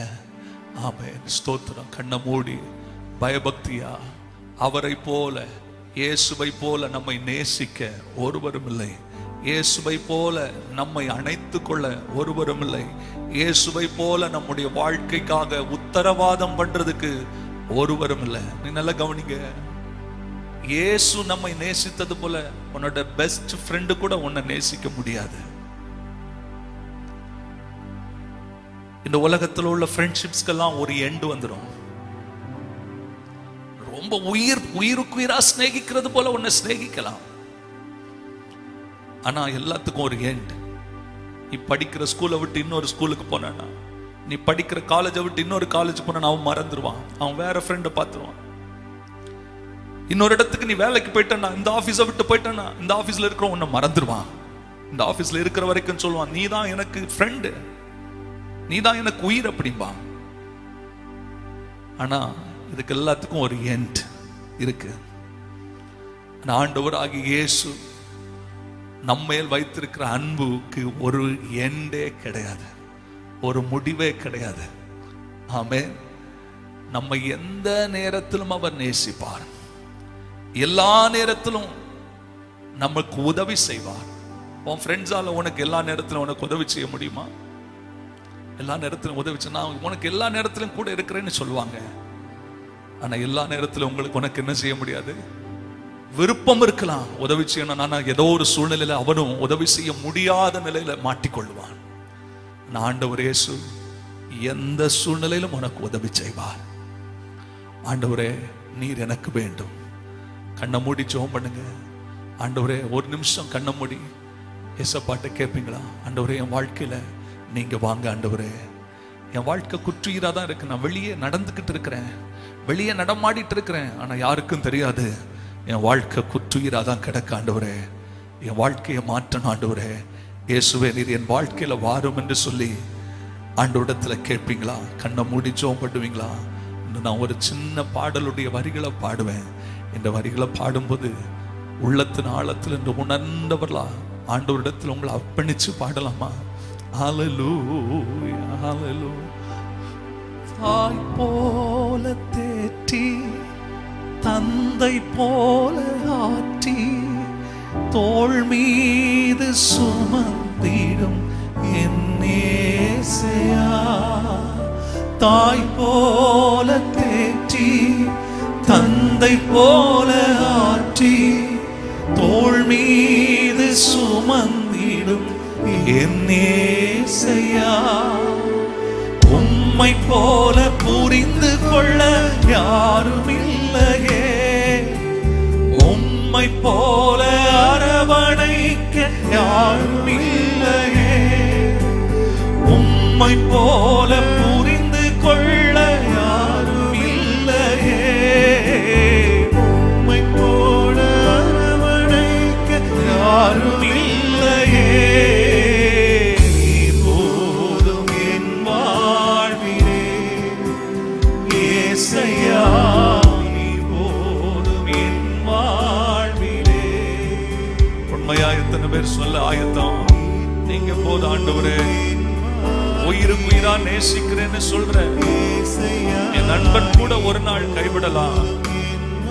ஆமென். ஸ்தோத்திரம். கண்ணை மூடி பயபக்தியா அவரை போல, இயேசுவை போல நம்மை நேசிக்க ஒருவரும் இல்லை. இயேசுவை போல நம்மை அணைத்து கொள்ள ஒருவரும் இல்லை. இயேசுவை போல நம்முடைய வாழ்க்கைக்காக உத்தரவாதம் பண்றதுக்கு ஒருவரும் இல்லை. நீ நல்லா கவனிங்க. இயேசு நம்மை நேசித்தது போல உன்னோட பெஸ்ட் ஃப்ரெண்டு கூட உன்னை நேசிக்க முடியாது. இந்த உலகத்தில் உள்ள ஃப்ரெண்ட்ஷிப்ஸ்க்கெல்லாம் ஒரு எண்டு வந்துடும். ரொம்ப உயிருக்குயிரா ஸ்நேகிக்கிறது போல உன்னை ஸ்நேகிக்கலாம். ஆனா எல்லாத்துக்கும் ஒரு எண்ட். நீ படிக்கிற ஸ்கூலை விட்டு இன்னொரு ஸ்கூலுக்கு போனா, நீ படிக்கிற காலேஜை விட்டு இன்னொரு காலேஜ் போனா அவன் மறந்துடுவான். அவன் வேற ஃப்ரெண்டை பார்த்துருவான். இன்னொரு இடத்துக்கு நீ வேலைக்கு போயிட்டா, இந்த ஆபீஸை விட்டு போயிட்டா, இந்த ஆபீஸ்ல இருக்கிற உன்னை மறந்துடுவான். இந்த ஆபீஸ்ல இருக்கிற வரைக்கும் சொல்லுவான், நீ தான் எனக்கு ஃப்ரெண்டு, நீ தான் எனக்கு உயிர் அப்படிம்பா. ஆனா இதுக்கு எல்லாத்துக்கும் ஒரு எண்ட் இருக்கு. ஆண்டவர் ஆகிய இயேசு நம்மேல் வைத்திருக்கிற அன்புக்கு ஒரு எண்டே கிடையாது, ஒரு முடிவே கிடையாது. ஆமென். நம்ம எந்த நேரத்திலும் அவர் நேசிப்பார். எல்லா நேரத்திலும் நமக்கு உதவி செய்வார். உன் ஃப்ரெண்ட்ஸால உனக்கு எல்லா நேரத்திலும் உனக்கு உதவி செய்ய முடியுமா? எல்லா நேரத்திலும் உதவி செய்ய, உனக்கு எல்லா நேரத்திலும் கூட இருக்கிறேன்னு சொல்லுவாங்க. ஆனா எல்லா நேரத்திலும் உனக்கு என்ன செய்ய முடியாது? விருப்பம் இருக்கலாம் உதவி செய்யணும், ஆனா ஏதோ ஒரு சூழ்நிலையில அவனும் உதவி செய்ய முடியாத நிலையில மாட்டிக்கொள்வான். ஆண்டவர் இயேசு எந்த சூழ்நிலையிலும் உனக்கு உதவி செய்வார். ஆண்டவரே நீர் எனக்கு வேண்டும். கண்ணை மூடி ஜெபம் பண்ணுங்க. ஆண்டவரே ஒரு நிமிஷம் கண்ணை மூடி ஏசப்பாட்ட கேட்பீங்களா? ஆண்டவரே என் வாழ்க்கையில நீங்க வாங்க. ஆண்டவரே என் வாழ்க்கை குற்றுயிரா தான் இருக்கு. நான் வெளியே நடந்துகிட்டு இருக்கிறேன், வெளியே நடமாடிட்டு இருக்கிறேன், ஆனா யாருக்கும் தெரியாது என் வாழ்க்கை குற்றுயிரா தான் கிடக்க. ஆண்டவரே என் வாழ்க்கையை மாற்றணும். ஆண்டவரே இயேசுவே நீர் என் வாழ்க்கையில வாரும் என்று சொல்லி ஆண்டவரிடத்துல கேட்பீங்களா? கண்ணை மூடி ஜெபம் பண்ணுவீங்களா? நான் ஒரு சின்ன பாடலுடைய வரிகளை பாடுவேன். இந்த வரிகளை பாடும்போது உள்ளத்தின் ஆழத்தில் என்று உணர்ந்தவர்களா ஆண்டவரிடத்தில் உங்களை அர்ப்பணிச்சு பாடலாமா? ஹல்லேலூயா, ஹல்லேலூயா. தாய் போல தேற்றி, தந்தை போல ஆற்றி, தோள் மீது சுமந்திடும் என் நேசையா. தாய் போல தேற்றி, தந்தை போல ஆற்றி, தோள் மீது சுமந்திடும் என் நேசையா. உம்மை போல புரிந்து கொள்ள யாரும் இல்லையே, உம்மை போல அரவணைக்க யாரும் இல்லையே, உம்மை போல புரிந்து கொள்ள யாரும் இல்லையே, உம்மை போல அரவணைக்க யாரும் இல்லையே. சொல்ல ஆயத்தம். நீங்க போது ஆண்டவரே உயிருக்கு உயிரா நேசிக்கிறேன்னு சொல்ற என் நண்பன் கூட ஒரு நாள் கைவிடலாம்,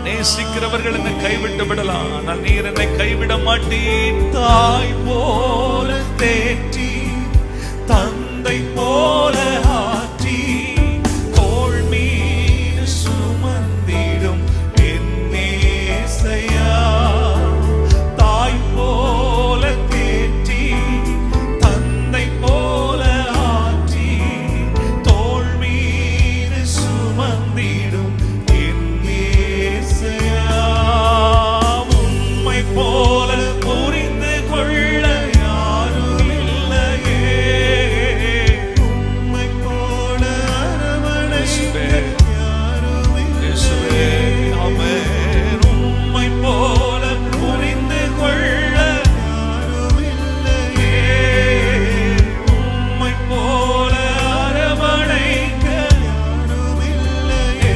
நேசிக்கிறவர்கள் என்னை கைவிட்டு விடலாம், ஆனால் நீர் என்னை கைவிட மாட்டீர். தாய் போல தேற்றி, தந்தை தந்தை போல ஆற்றி தோள் மீது சுமந்திடும் என் நேசையா. தாய் போல தேற்றி தந்தை போல ஆற்றி தோள் மீது சுமந்திடும் என் நேசையா. உம்மை போல புரிந்து கொள்ள யாரும் இல்லையே. உம்மை போல அரவணைக்க யாரும் இல்லையே. ஆமென். உம்மை போல புரிந்து கொள்ள யாரும் இல்லையே. உம்மை போல அரவணைக்க யாரும் இல்லையே.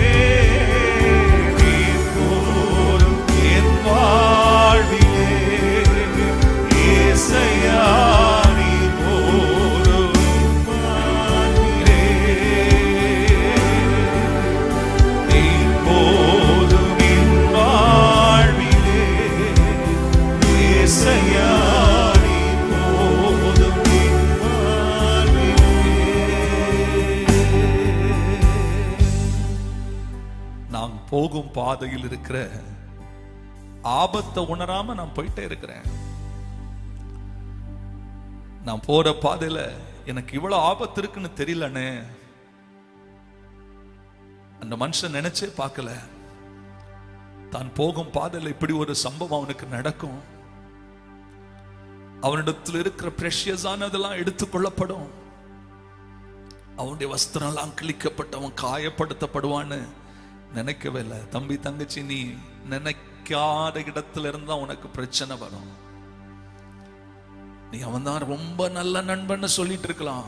நீர் போதும் என் வாழ்விலே இயேசையா. நீர் போதும் என் வாழ்விலே. நீர் போதும் என் வாழ்விலே இயேசையா. நீர் போதும் என் வாழ்விலே. நான் போகும் பாதையில் இருக்கிற ஆபத்தை உணராம நான் போயிட்டே இருக்கிறேன். நான் போற பாதையில எனக்கு இவ்வளவு ஆபத்து இருக்குன்னு தெரியலனே. அந்த மனுஷன் நினைச்சே பார்க்கல தான் போகும் பாதையில இப்படி ஒரு சம்பவம் அவனுக்கு நடக்கும். அவனிடத்தில் இருக்கிற பிரஷியஸானதெல்லாம் எடுத்துக்கொள்ளப்படும். அவனுடைய வஸ்திரம் எல்லாம் கிழிக்கப்பட்டு அவன் காயப்படுத்தப்படுவான்னு நினைக்கவே இல்லை. தம்பி தங்கச்சி, நீ நினைக்காத இடத்துல இருந்தா உனக்கு பிரச்சனை வரும். நீ அவன் தான் ரொம்ப நல்ல நண்பன்னு சொல்லிட்டு இருக்கலாம்.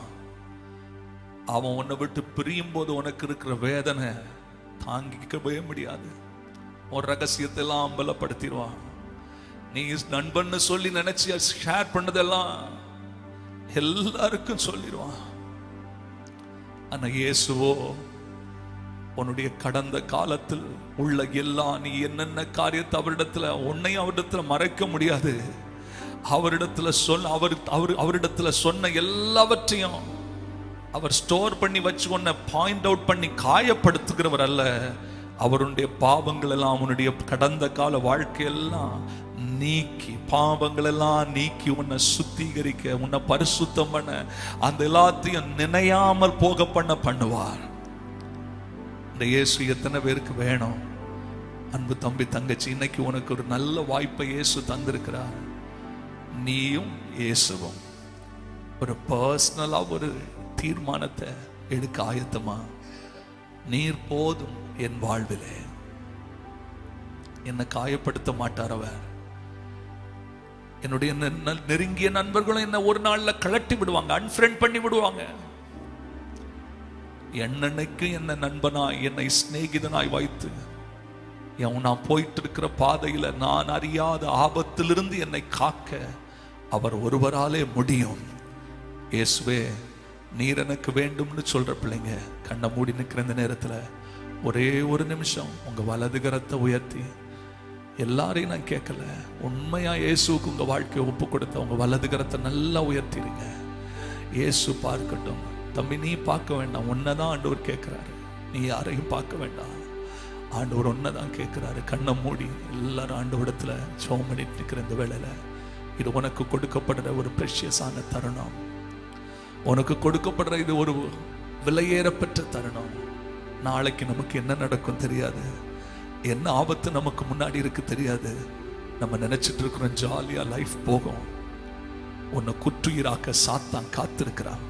அவன் உன்னை விட்டு பிரியும் போது உனக்கு இருக்கிற வேதனை தாங்கிக்கவே முடியாது. ஒரு ரகசியத்தை எல்லாம் அம்பலப்படுத்திடுவான். நீ நண்பன்னு சொல்லி நினைச்சு ஷேர் பண்ணதெல்லாம் எல்லாருக்கும் சொல்லிடுவான். ஆனா இயேசுவோ உன்னுடைய கடந்த காலத்தில் உள்ள எல்லா நீ என்னென்ன காரியத்தை அவரிடத்துல உன்னையும் அவரிடத்துல மறைக்க முடியாது. அவரிடத்துல அவரிடத்துல சொன்ன எல்லாவற்றையும் அவர் ஸ்டோர் பண்ணி வச்சு உன்னை பாயிண்ட் அவுட் பண்ணி காயப்படுத்துகிறவர் அல்ல. அவருடைய பாவங்கள் எல்லாம் உன்னுடைய கடந்த கால வாழ்க்கையெல்லாம் நீக்கி பாவங்கள் எல்லாம் நீக்கி உன்னை சுத்திகரிக்க உன்னை பரிசுத்தம் பண்ண அந்த எல்லாத்தையும் நினையாமல் போக பண்ணுவார். இந்த இயேசு எத்தனை பேருக்கு வேணும்? அன்பு தம்பி தங்கச்சி, இன்னைக்கு உனக்கு ஒரு நல்ல வாய்ப்பை இயேசு தந்திருக்கிறார். நீயும் இயேசுவும் ஒரு பர்சனலா ஒரு தீர்மானத்தை எடுக்க ஆயத்தமா? நீர் போதும் என் வாழ்விலே. என்னை காயப்படுத்த மாட்டார் அவர். என்னுடைய நெருங்கிய நண்பர்களும் என்ன ஒரு நாள்ல கலட்டி விடுவாங்க, அன்ஃப்ரெண்ட் பண்ணி விடுவாங்க. என்னன்னைக்கு என்ன நண்பனாய் என்னை சிநேகிதனாய் வைத்து நான் போயிட்டு இருக்கிற பாதையில நான் அறியாத ஆபத்திலிருந்து என்னை காக்க அவர் ஒருவராலே முடியும். இயேசுவே, நீர் எனக்கு வேண்டும்னு சொல்ற பிள்ளைங்க கண்ணை மூடி நிற்கிற இந்த நேரத்துல ஒரே ஒரு நிமிஷம் உங்க வலது கரத்தை உயர்த்தி, எல்லாரையும் நான் கேட்கல, உண்மையா இயேசுக்கு உங்க வாழ்க்கையை ஒப்பு கொடுத்த உங்க வலது கரத்தை நல்லா உயர்த்திடுங்க. இயேசு பார்க்கட்டும். தம்பி, நீ பார்க்க வேண்டாம், உன்னதான் ஆண்டவர் கேட்கிறாரு. நீ யாரையும் பார்க்க வேண்டாம், ஆண்டவர் ஒன்னதான் கேட்கிறாரு. கண்ணை மூடி எல்லாரும் ஆண்டவரிடத்துல ஜெபம் பண்ணிட்டு இருக்கிற இந்த வேளையில இது உனக்கு கொடுக்கப்படுற ஒரு பிரஷியஸான தருணம். உனக்கு கொடுக்கப்படுற இது ஒரு விலையேறப்பெற்ற தருணம். நாளைக்கு நமக்கு என்ன நடக்கும் தெரியாது, என்ன ஆபத்து நமக்கு முன்னாடி இருக்கு தெரியாது. நம்ம நினைச்சிட்டு இருக்கிறோம் ஜாலியா லைஃப் போகும். உன்னை குற்றுயிராக்க சாத்தான் காத்திருக்கிறான்,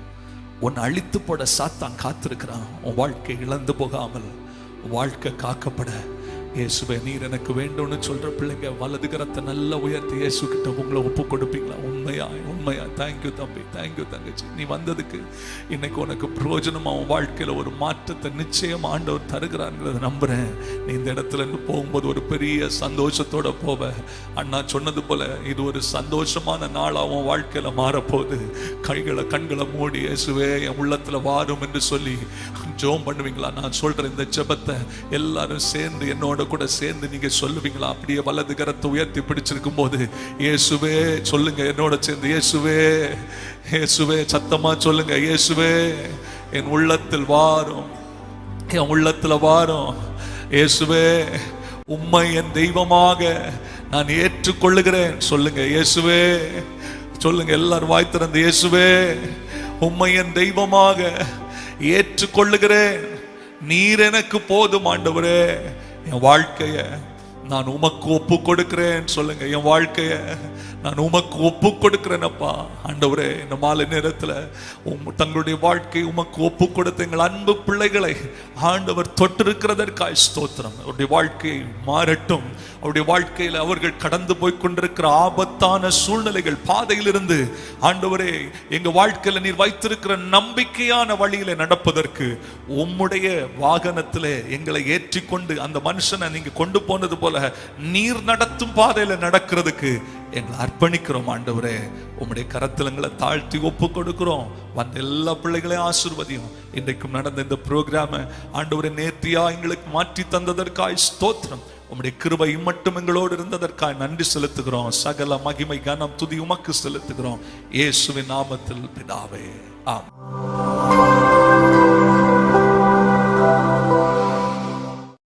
உன்னை அழித்து போட சாத்தான் காத்திருக்கிறான். உன் வாழ்க்கை இழந்து போகாமல் வாழ்க்கை காக்கப்பட இயேசுவே நீர் எனக்கு வேண்டும்னு சொல்ற பிள்ளைங்க வலது கரத்தை நல்லா உயர்த்தி இயேசு கிட்ட உங்களை ஒப்பு கொடுப்பீங்களா? உண்மையா தேங்க்யூ தம்பி, தேங்க்யூ தங்கச்சி, நீ வந்ததுக்கு இன்னைக்கு உனக்கு பிரயோஜனமா உன் வாழ்க்கையில ஒரு மாற்றத்தை நிச்சயம் ஆண்டவர் தருகிறாருங்கிறத நம்புறேன். நீ இந்த இடத்துல இருந்து போகும்போது ஒரு பெரிய சந்தோஷத்தோட போவ. அண்ணா சொன்னது போல இது ஒரு சந்தோஷமான நாளா உன் வாழ்க்கையில மாறப்போகுது. கண்களை மூடி இயேசுவே என் உள்ளத்துல வாரும் என்று சொல்லி ஜெபம் பண்ணுவீங்களா? நான் சொல்ற இந்த ஜெபத்தை எல்லாரும் சேர்ந்து என்னோட கூட சேர்ந்து நீங்க சொல்லுவீங்களா? அப்படியே வலது கரத்தை உயர்த்தி பிடிச்சிருக்கும் போது இயேசுவே சொல்லுங்க என்னோட சேர்ந்து, இயேசுவே இயேசுவே சத்தமா சொல்லுங்க, இயேசுவே என் உள்ளத்தில் வாரும், என் உள்ளத்துல வாரும். இயேசுவே உம்மை என் தெய்வமாக நான் ஏற்றுக்கொள்ளுகிறேன். சொல்லுங்க இயேசுவே, சொல்லுங்க எல்லாரும் வாய் திறந்து, இயேசுவே உம்மை என் தெய்வமாக ஏற்றுக்கொள்ளுகிறேன். நீர் எனக்கு போதும் ஆண்டவரே. என் வாழ்க்கைய நான் உமக்கு ஒப்பு கொடுக்கிறேன். சொல்லுங்க என் வாழ்க்கைய நான் உமக்கு ஒப்பு கொடுக்கிறேன் அப்பா. ஆண்டவரே இந்த மாலை நேரத்துல தங்களுடைய வாழ்க்கை உமக்கு ஒப்பு கொடுத்த எங்கள் அன்பு பிள்ளைகளை ஆண்டவர் தொட்டிருக்கிறதற்காய் ஸ்தோத்திரம். அவருடைய வாழ்க்கை மாறட்டும். அவருடைய வாழ்க்கையில் அவர்கள் கடந்து போய் கொண்டிருக்கிற ஆபத்தான சூழ்நிலைகள் பாதையிலிருந்து ஆண்டவரே எங்க வாழ்க்கையில நீர் வைத்திருக்கிற நம்பிக்கையான வழியில நடப்பதற்கு உம்முடைய வாகனத்திலே எங்களை ஏற்றிக்கொண்டு அந்த மனுஷனை நீங்க கொண்டு போனது போல நீர் நடத்தும் பாதையில நடக்கிறதுக்கு எங்களை அர்ப்பணிக்கிறோம். ஆண்டவரே உம்முடைய கரத்தில் எங்களை தாழ்த்தி ஒப்பு கொடுக்கிறோம். வந்த எல்லா பிள்ளைகளையும் ஆசீர்வதியும். இன்றைக்கும் நடந்த இந்த ப்ரோக்ராம ஆண்டவரே நேர்த்தியா எங்களுக்கு மாற்றி தந்ததற்காய் ஸ்தோத்திரம். உம்முடைய கிருபை மட்டும் எங்களோடு இருந்ததற்காய் நன்றி செலுத்துகிறோம். சகல மகிமை கனம் துதி உமக்கு செலுத்துகிறோம். இயேசுவின் நாமத்தில் பிதாவே, ஆமென்.